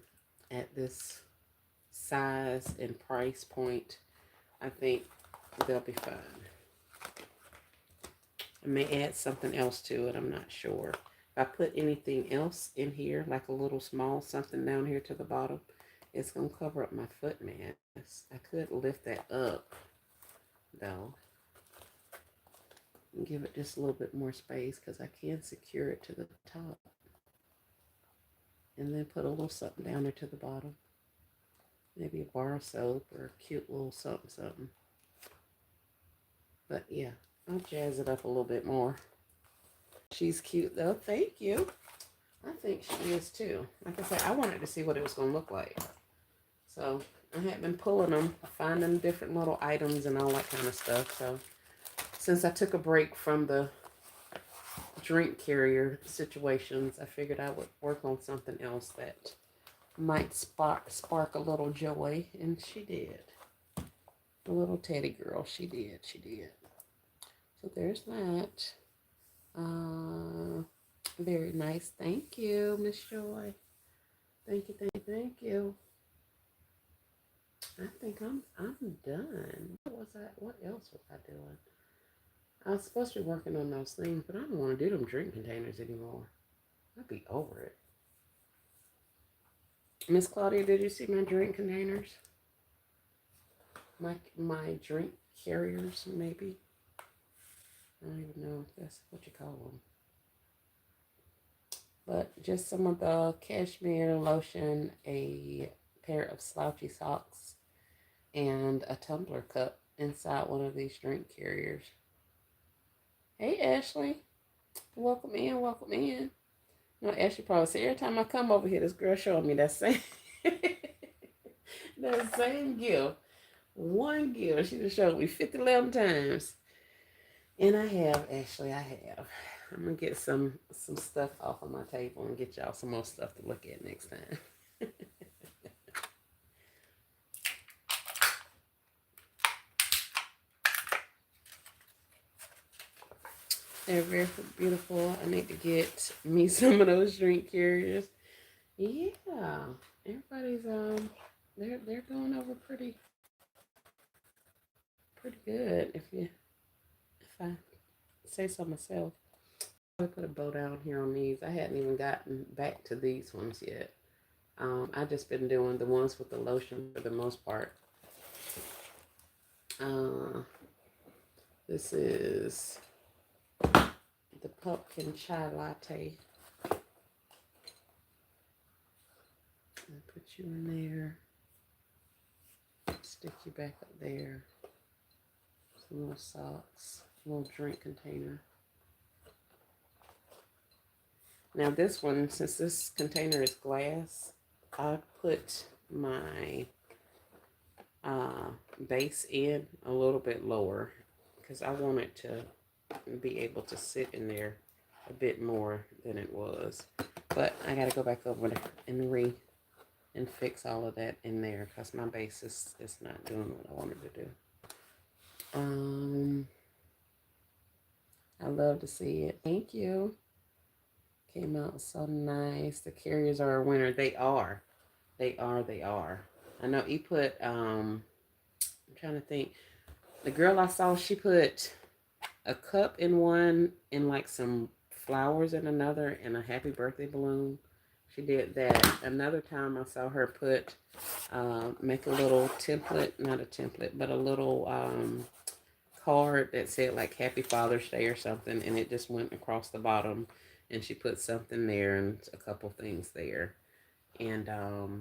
at this size and price point, I think they'll be fine. I may add something else to it. I'm not sure. If I put anything else in here, like a little small something down here to the bottom, it's going to cover up my foot mask. I could lift that up, though, and give it just a little bit more space because I can secure it to the top. And then put a little something down there to the bottom. Maybe a bar of soap or a cute little something, something. But yeah, I'll jazz it up a little bit more. She's cute though. Thank you. I think she is too. Like I said, I wanted to see what it was going to look like. So I had been pulling them, finding different little items and all that kind of stuff. So since I took a break from the drink carrier situations, I figured I would work on something else that might spark a little joy. And she did. A little teddy girl. She did. She did. So there's that. Very nice. Thank you, Miss Joy. Thank you, thank you, thank you. I think I'm done. What else was I doing? I was supposed to be working on those things, but I don't want to do them drink containers anymore. I'd be over it. Miss Claudia, did you see my drink containers? My drink carriers, maybe. I don't even know if that's what you call them. But just some of the cashmere lotion, a pair of slouchy socks, and a tumbler cup inside one of these drink carriers. Hey, Ashley. Welcome in, welcome in. You know, Ashley probably said, every time I come over here, this girl showing me that same, that same gift. One gift. She just showed me 50, 11 times. And I have, Ashley, I have. I'm gonna get some stuff off of my table and get y'all some more stuff to look at next time. They're very beautiful. I need to get me some of those drink carriers. Yeah, everybody's they're going over pretty good if I say so myself. I put a bow down here on these. I hadn't even gotten back to these ones yet. I just been doing the ones with the lotion for the most part. This is the pumpkin chai latte. I'll put you in there. Stick you back up there. Some little socks. Little drink container. Now this one, since this container is glass, I put my base in a little bit lower because I want it to be able to sit in there a bit more than it was. But I got to go back over there and fix all of that in there because my base is not doing what I wanted to do. I love to see it. Thank you. Came out so nice. The carriers are a winner. They are. They are. I know he put, I'm trying to think. The girl I saw, she put a cup in one and like some flowers in another and a happy birthday balloon. She did that. Another time I saw her put, make a little template, not a template, but a little card that said like Happy Father's Day or something, and it just went across the bottom, and she put something there and a couple things there. And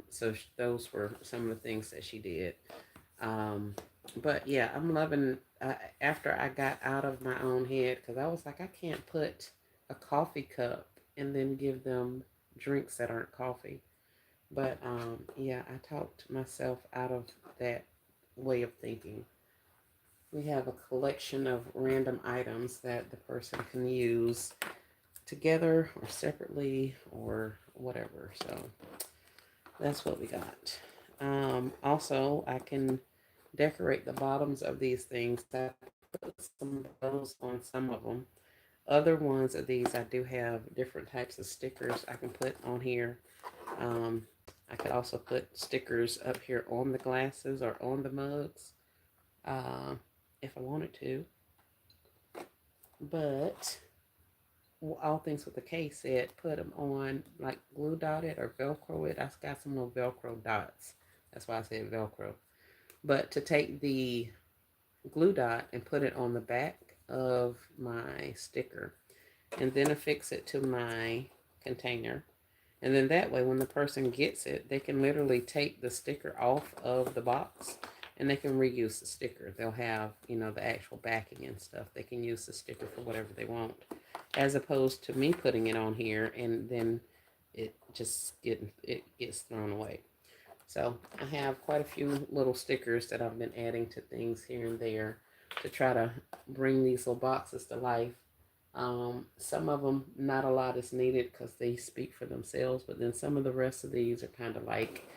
so those were some of the things that she did. But yeah, I'm loving, after I got out of my own head, because I was like, I can't put a coffee cup and then give them drinks that aren't coffee. But yeah, I talked myself out of that way of thinking. We have a collection of random items that the person can use together or separately or whatever. So that's what we got. Also, I can decorate the bottoms of these things. I put some bows on some of them. Other ones of these, I do have different types of stickers I can put on here. I could also put stickers up here on the glasses or on the mugs if I wanted to. But all things with the case said, put them on like glue dotted or Velcro it. I got some little Velcro dots. That's why I said Velcro. But to take the glue dot and put it on the back of my sticker and then affix it to my container. And then that way, when the person gets it, they can literally take the sticker off of the box and they can reuse the sticker. They'll have, the actual backing and stuff. They can use the sticker for whatever they want, as opposed to me putting it on here and then it gets thrown away. So I have quite a few little stickers that I've been adding to things here and there to try to bring these little boxes to life. Some of them, not a lot is needed because they speak for themselves, but then some of the rest of these are kind of like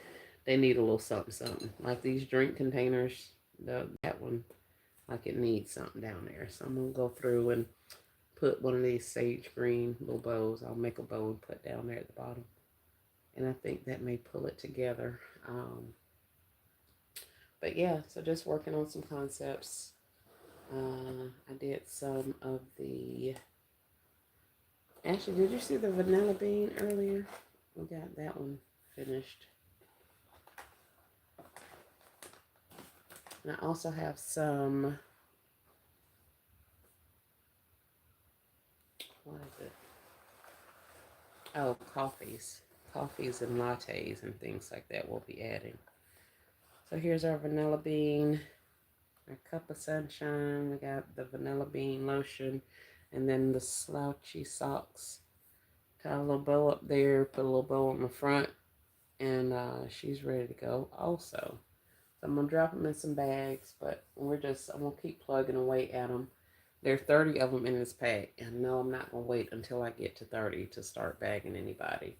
they need a little something, something. Like these drink containers, that one, like it needs something down there. So I'm going to go through and put one of these sage green little bows. I'll make a bow and put down there at the bottom. And I think that may pull it together. But yeah, so just working on some concepts. I did some of the... Actually, did you see the vanilla bean earlier? We got that one finished. And I also have some... What is it? Oh, coffees. Coffees and lattes and things like that we'll be adding. So here's our vanilla bean, our cup of sunshine. We got the vanilla bean lotion, and then the slouchy socks. Got a little bow up there, put a little bow on the front, and she's ready to go also. So I'm going to drop them in some bags, but I'm going to keep plugging away at them. There are 30 of them in this pack. And no, I'm not going to wait until I get to 30 to start bagging anybody.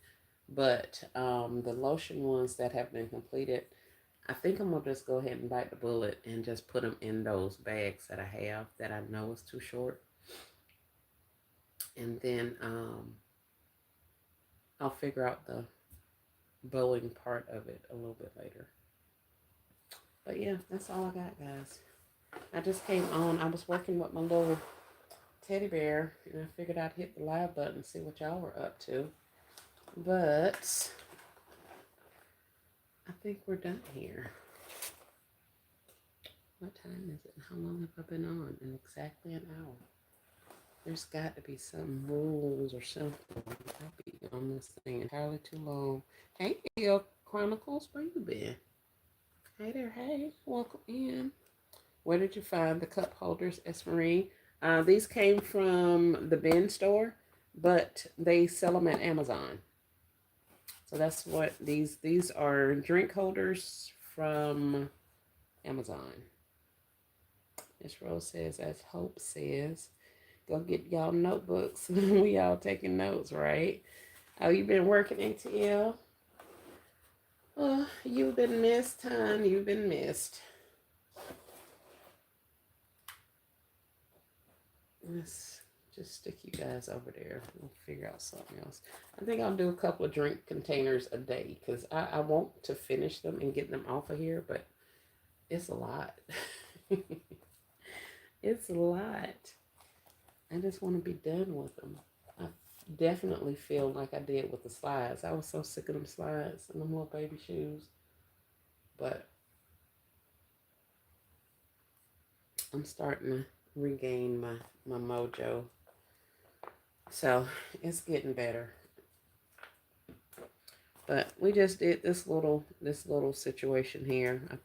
But the lotion ones that have been completed, I think I'm going to just go ahead and bite the bullet and just put them in those bags that I have that I know is too short. And then I'll figure out the bowling part of it a little bit later. But yeah, that's all I got, guys. I just came on. I was working with my little teddy bear, and I figured I'd hit the live button and see what y'all were up to. But I think we're done here. What time is it? How long have I been on? In exactly an hour. There's got to be some rules or something. I'll be on this thing entirely too long. Hey, Bill Chronicles, where you been? Hey there, hey, welcome in. Where did you find the cup holders, Esmerine? These came from the bin store, but they sell them at Amazon. So that's what these are, drink holders from Amazon. Miss Rose says, as Hope says, go get y'all notebooks. We all taking notes, right? Oh, you been working, ATL? Oh, you've been missed, hon. You've been missed. Let's just stick you guys over there. We'll figure out something else. I think I'll do a couple of drink containers a day because I want to finish them and get them off of here, but it's a lot. It's a lot. I just want to be done with them. I definitely feel like I did with the slides. I was so sick of them slides and them little baby shoes. But I'm starting to regain my mojo. So it's getting better. But we just did this little situation here. I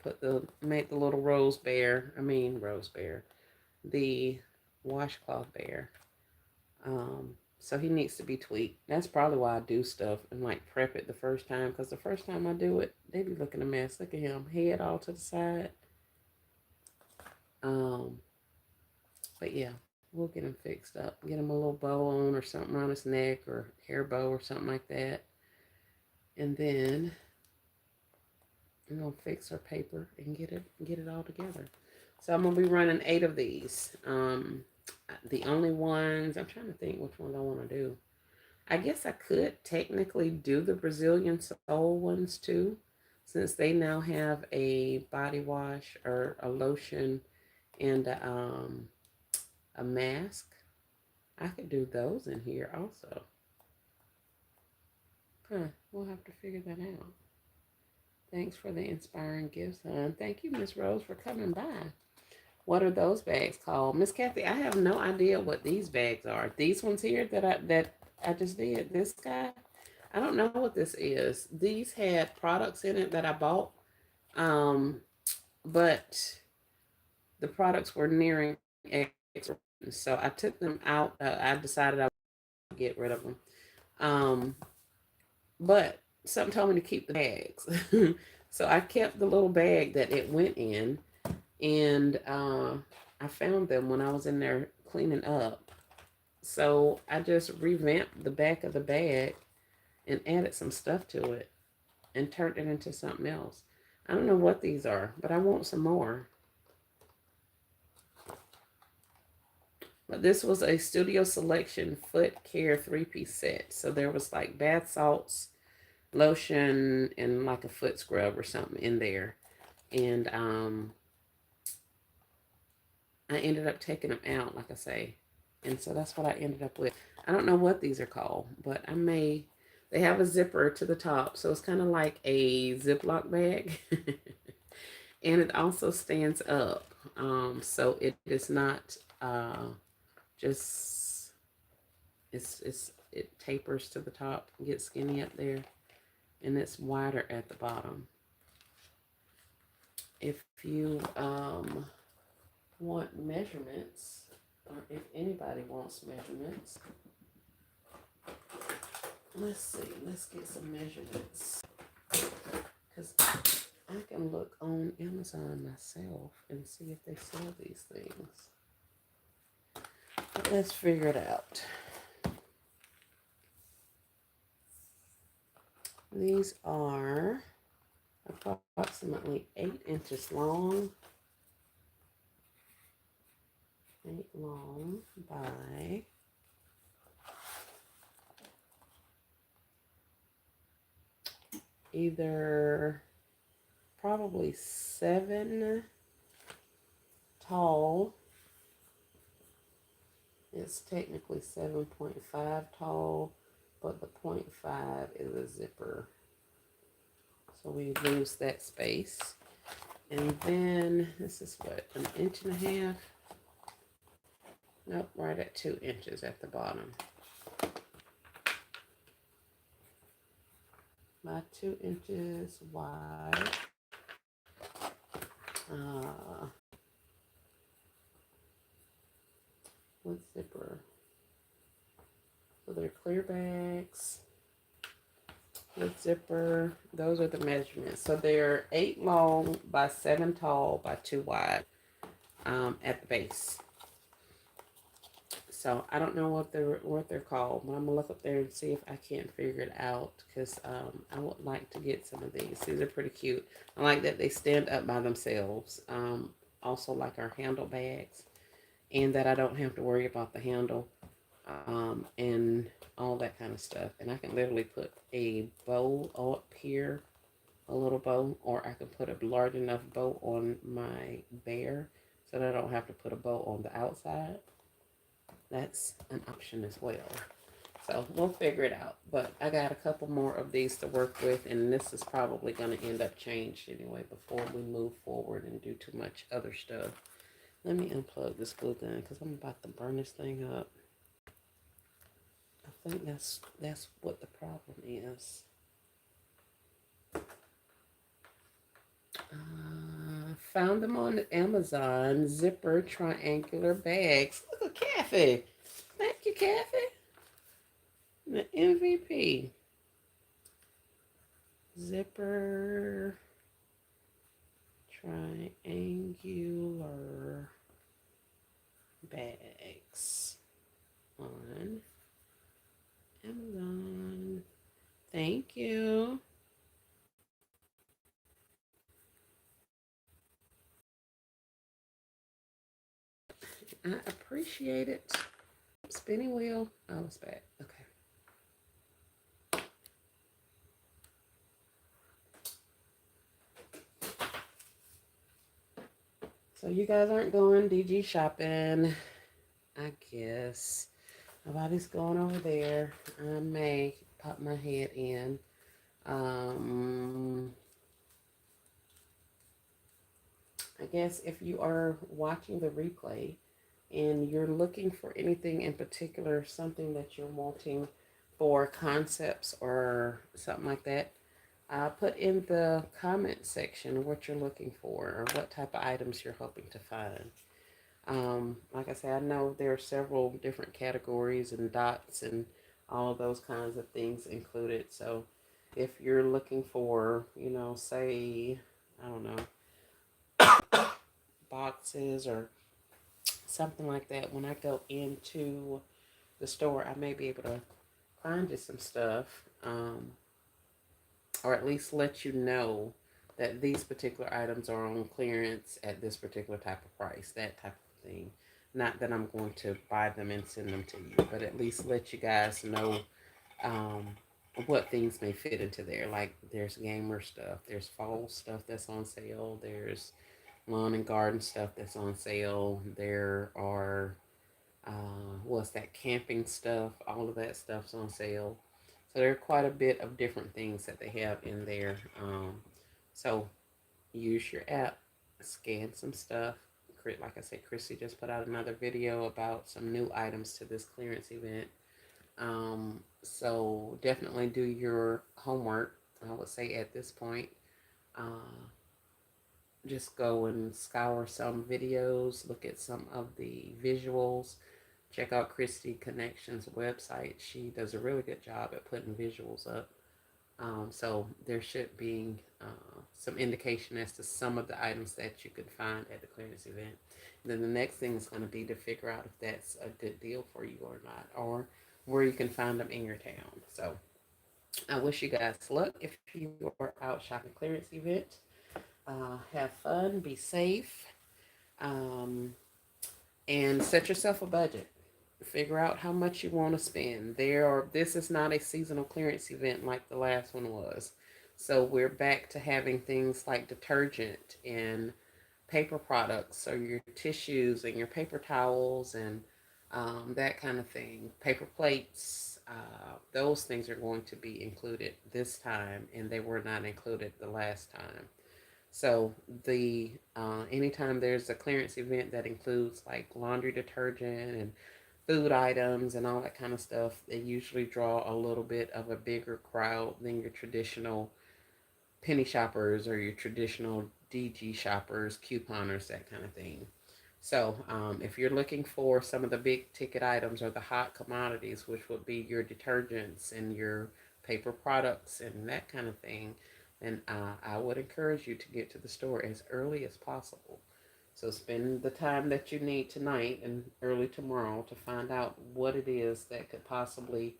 made the little rose bear, the washcloth bear. So he needs to be tweaked. That's probably why I do stuff and like prep it the first time, because the first time I do it, they be looking a mess. Look at him, head all to the side. But yeah, we'll get him fixed up. Get him a little bow on or something around his neck or hair bow or something like that. And then we're gonna fix our paper and get it all together. So I'm gonna be running 8 of these. The only ones I'm trying to think which ones I want to do. I guess I could technically do the Brazilian soul ones too, since they now have a body wash or a lotion and a mask. I could do those in here also. We'll have to figure that out. Thanks for the inspiring gifts, hon. Thank you, Miss Rose, for coming by. What are those bags called? Miss Kathy, I have no idea what these bags are. These ones here that I just did, this guy, I don't know what this is. These had products in it that I bought, but the products were nearing expiration, so I took them out. I decided I would get rid of them. But something told me to keep the bags. So I kept the little bag that it went in, and I found them when I was in there cleaning up. So I just revamped the back of the bag and added some stuff to it and turned it into something else. I don't know what these are, but I want some more. But this was a Studio Selection Foot Care 3-piece set. So there was like bath salts, lotion, and like a foot scrub or something in there. And I ended up taking them out, like I say. And so that's what I ended up with. I don't know what these are called, but they have a zipper to the top. So it's kind of like a Ziploc bag. And it also stands up. So it is not just, it tapers to the top, gets skinny up there. And it's wider at the bottom. If you want measurements, or if anybody wants measurements, let's see, let's get some measurements, because I can look on Amazon myself and see if they sell these things. But let's figure it out. These are approximately 8 inches long. 8 long by either probably 7 tall. It's technically 7.5 tall, but the 0.5 is a zipper. So we lose that space. And then this is what, 1.5 inches? Nope, right at 2 inches at the bottom. By 2 inches wide. With zipper. So they're clear bags with zipper. Those are the measurements. So they're 8 long by 7 tall by 2 wide at the base. So I don't know what they're called, but I'm gonna look up there and see if I can't figure it out, because I would like to get some of these. These are pretty cute. I like that they stand up by themselves. Also like our handle bags, and that I don't have to worry about the handle and all that kind of stuff. And I can literally put a bow up here, a little bow, or I can put a large enough bow on my bear so that I don't have to put a bow on the outside. That's an option as well. So we'll figure it out. But I got a couple more of these to work with, and this is probably going to end up changed anyway before we move forward and do too much other stuff. Let me unplug this glue gun because I'm about to burn this thing up. I think that's what the problem is. Found them on Amazon. Zipper triangular bags. Look at Kathy. Thank you, Kathy. The MVP. Zipper triangular bags on Amazon. Thank you. I appreciate it. Spinning wheel. Oh, it's back. Okay. So you guys aren't going DG shopping, I guess. Nobody's going over there. I may pop my head in. I guess if you are watching the replay and you're looking for anything in particular, something that you're wanting for concepts or something like that, put in the comment section what you're looking for or what type of items you're hoping to find. Like I said, I know there are several different categories and dots and all of those kinds of things included. So if you're looking for, say, I don't know, boxes or something like that, when I go into the store, I may be able to find you some stuff, or at least let you know that these particular items are on clearance at this particular type of price, that type of thing. Not that I'm going to buy them and send them to you, but at least let you guys know um, what things may fit into there. Like there's gamer stuff, there's fall stuff that's on sale, there's lawn and garden stuff that's on sale, there are what's that, camping stuff, all of that stuff's on sale. So there are quite a bit of different things that they have in there. So use your app, scan some stuff. Like I said, Chrissy just put out another video about some new items to this clearance event. So definitely do your homework. I would say at this point, just go and scour some videos, look at some of the visuals. Check out Christy Connections website. She does a really good job at putting visuals up. So there should be some indication as to some of the items that you could find at the clearance event. And then the next thing is going to be to figure out if that's a good deal for you or not, or where you can find them in your town. So I wish you guys luck if you are out shopping clearance event. Have fun, be safe, um, and set yourself a budget. Figure out how much you want to spend. This is not a seasonal clearance event like the last one was. So we're back to having things like detergent and paper products, so your tissues and your paper towels and that kind of thing. Paper plates, those things are going to be included this time, and they were not included the last time. So the anytime there's a clearance event that includes like laundry detergent and food items and all that kind of stuff, they usually draw a little bit of a bigger crowd than your traditional penny shoppers or your traditional DG shoppers, couponers, that kind of thing. So, if you're looking for some of the big ticket items or the hot commodities, which would be your detergents and your paper products and that kind of thing, then I would encourage you to get to the store as early as possible. So, spend the time that you need tonight and early tomorrow to find out what it is that could possibly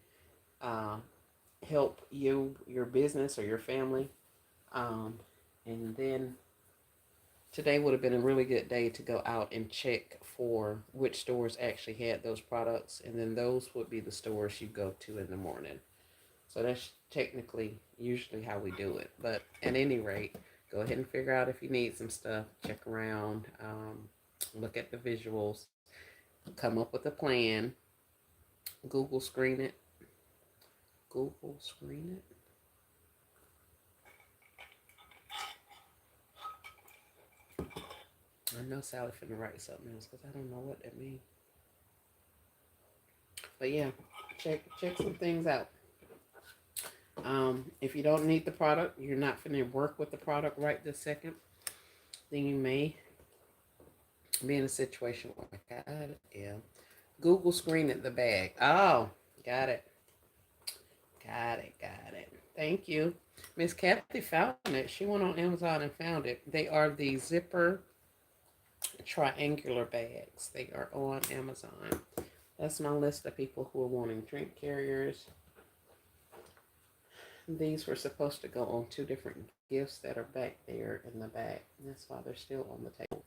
uh, help you, your business, or your family. Um, and then today would have been a really good day to go out and check for which stores actually had those products, and then those would be the stores you go to in the morning. So that's technically usually how we do it. But at any rate, go ahead and figure out if you need some stuff, check around, look at the visuals, come up with a plan, Google screen it. Google screen it. I know Sally finna write something else because I don't know what that means. But yeah, check some things out. If you don't need the product, you're not finna work with the product right this second, then you may be in a situation where I am. Google screen at the bag. Oh, got it. Got it. Got it. Thank you. Miss Kathy found it. She went on Amazon and found it. They are the zipper triangular bags. They are on Amazon. That's my list of people who are wanting drink carriers. These were supposed to go on two different gifts that are back there in the back. That's why they're still on the table.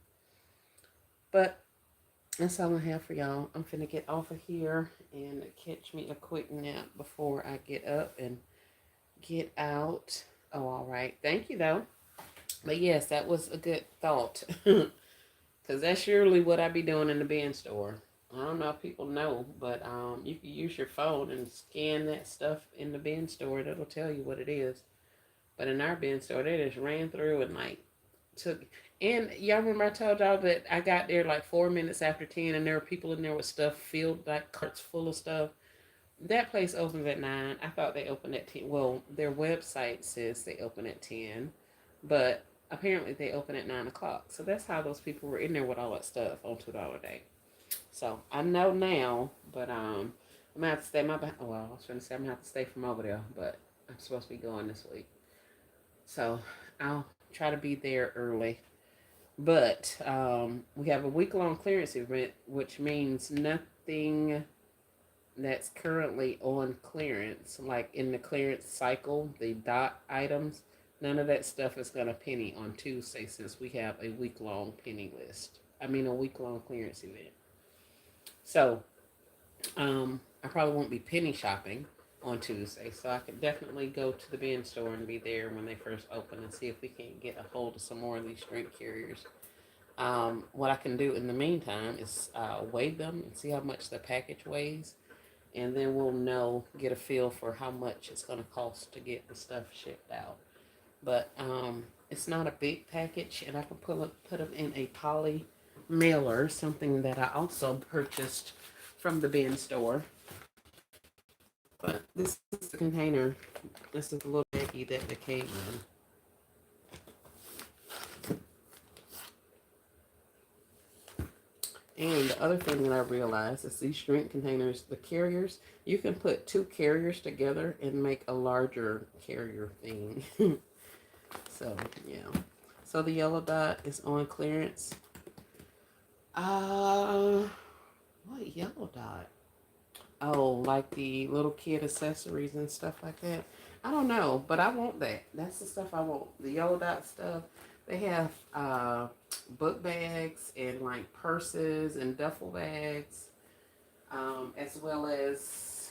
But that's all I have for y'all. I'm finna get off of here and catch me a quick nap before I get up and get out. Oh, all right. Thank you, though. But yes, that was a good thought. Because that's surely what I be doing in the bin store. I don't know if people know, but you can use your phone and scan that stuff in the bin store. It'll tell you what it is. But in our bin store, they just ran through and like took. And y'all remember I told y'all that I got there like 4 minutes after 10, and there were people in there with stuff filled, like carts full of stuff. That place opens at 9. I thought they opened at 10. Well, their website says they open at 10, but apparently they open at 9 o'clock. So that's how those people were in there with all that stuff on $2 a day. So I know now, but I'm gonna have to stay well, I was gonna say I'm gonna have to stay from over there, but I'm supposed to be going this week. So I'll try to be there early. But we have a week long clearance event, which means nothing that's currently on clearance, like in the clearance cycle, the dot items, none of that stuff is going to penny on Tuesday since we have a week long penny list. I mean, a week long clearance event. So I probably won't be penny shopping on Tuesday, so I could definitely go to the bin store and be there when they first open and see if we can't get a hold of some more of these drink carriers. What I can do in the meantime is weigh them and see how much the package weighs, and then we'll get a feel for how much it's going to cost to get the stuff shipped out. But it's not a big package, and I can put them in a poly mailer, something that I also purchased from the bin store. But this is the container. This is the little baggie that they came in. And the other thing that I realized is these drink containers, the carriers, you can put two carriers together and make a larger carrier thing. So, yeah. So the yellow dot is on clearance. What yellow dot? Oh, like the little kid accessories and stuff like that. I don't know, but I want that. That's the stuff I want. The yellow dot stuff. They have book bags and like purses and duffel bags, as well as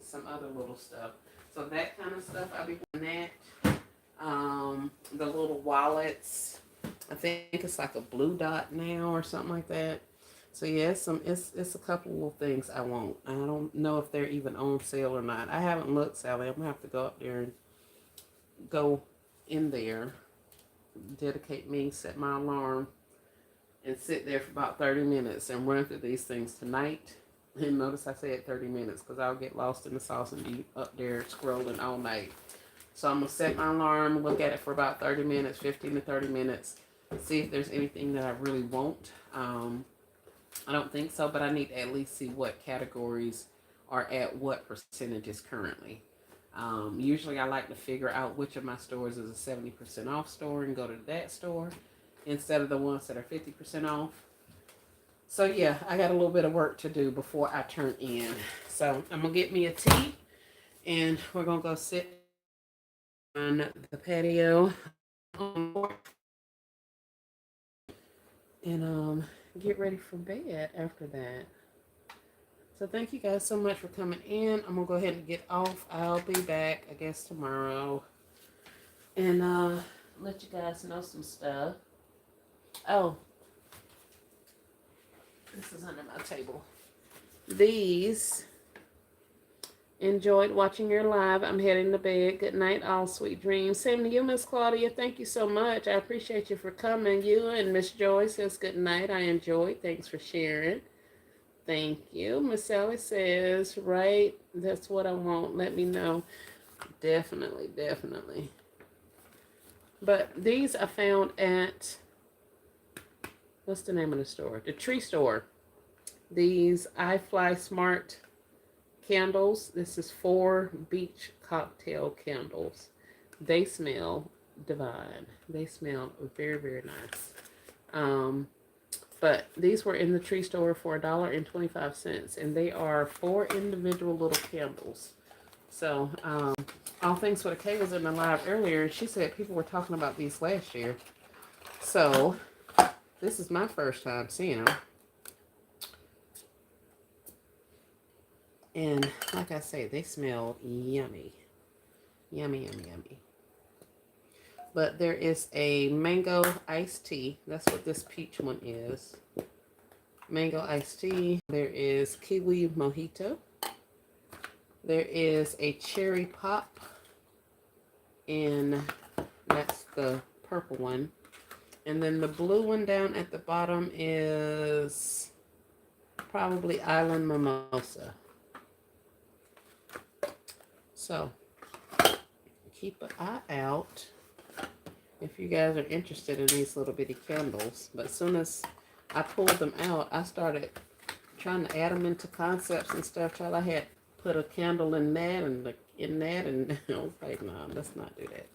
some other little stuff. So that kind of stuff, I'll be doing that. The little wallets. I think it's like a blue dot now or something like that. So yeah, it's a couple little things I want. I don't know if they're even on sale or not. I haven't looked, Sally. I'm gonna have to go up there and go in there, dedicate me, set my alarm, and sit there for about 30 minutes and run through these things tonight. And notice I said 30 minutes because I'll get lost in the sauce and be up there scrolling all night. So I'm gonna set my alarm, look at it for about 30 minutes, 15 to 30 minutes, see if there's anything that I really want. I don't think so, but I need to at least see what categories are at what percentages currently. Usually I like to figure out which of my stores is a 70% off store and go to that store instead of the ones that are 50% off. So yeah, I got a little bit of work to do before I turn in. So I'm gonna get me a tea and we're gonna go sit on the patio and get ready for bed after that. So thank you guys so much for coming in. I'm gonna go ahead and get off. I'll be back, I guess, tomorrow, and let you guys know some stuff. Oh, this is under my table. These. Enjoyed watching your live. I'm heading to bed. Good night, all sweet dreams. Same to you, Miss Claudia. Thank you so much. I appreciate you for coming. You and Miss Joy says good night. I enjoyed. Thanks for sharing. Thank you. Miss Sally says, right, that's what I want. Let me know. Definitely, definitely. But these I found at, what's the name of the store? The Tree Store. These iFly Smart candles. This is 4 beach cocktail candles. They smell divine. They smell very, very nice. But these were in the Tree Store for $1.25, and they are 4 individual little candles. So, all things for the K was in the live earlier, and she said people were talking about these last year. So, this is my first time seeing them. And like I say, they smell yummy. Yummy, yummy, yummy. But there is a mango iced tea. That's what this peach one is. Mango iced tea. There is kiwi mojito. There is a cherry pop. And that's the purple one. And then the blue one down at the bottom is probably Island Mimosa. So, keep an eye out if you guys are interested in these little bitty candles. But as soon as I pulled them out, I started trying to add them into concepts and stuff. Till I had put a candle in that and I was like, no, let's not do that.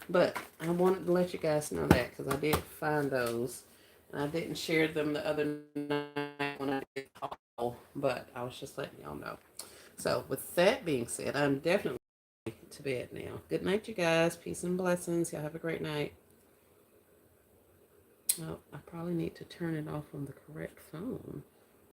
But I wanted to let you guys know that because I did find those. And I didn't share them the other night when I did haul, but I was just letting y'all know. So with that being said, I'm definitely to bed now. Good night, you guys. Peace and blessings. Y'all have a great night. Oh, I probably need to turn it off on the correct phone.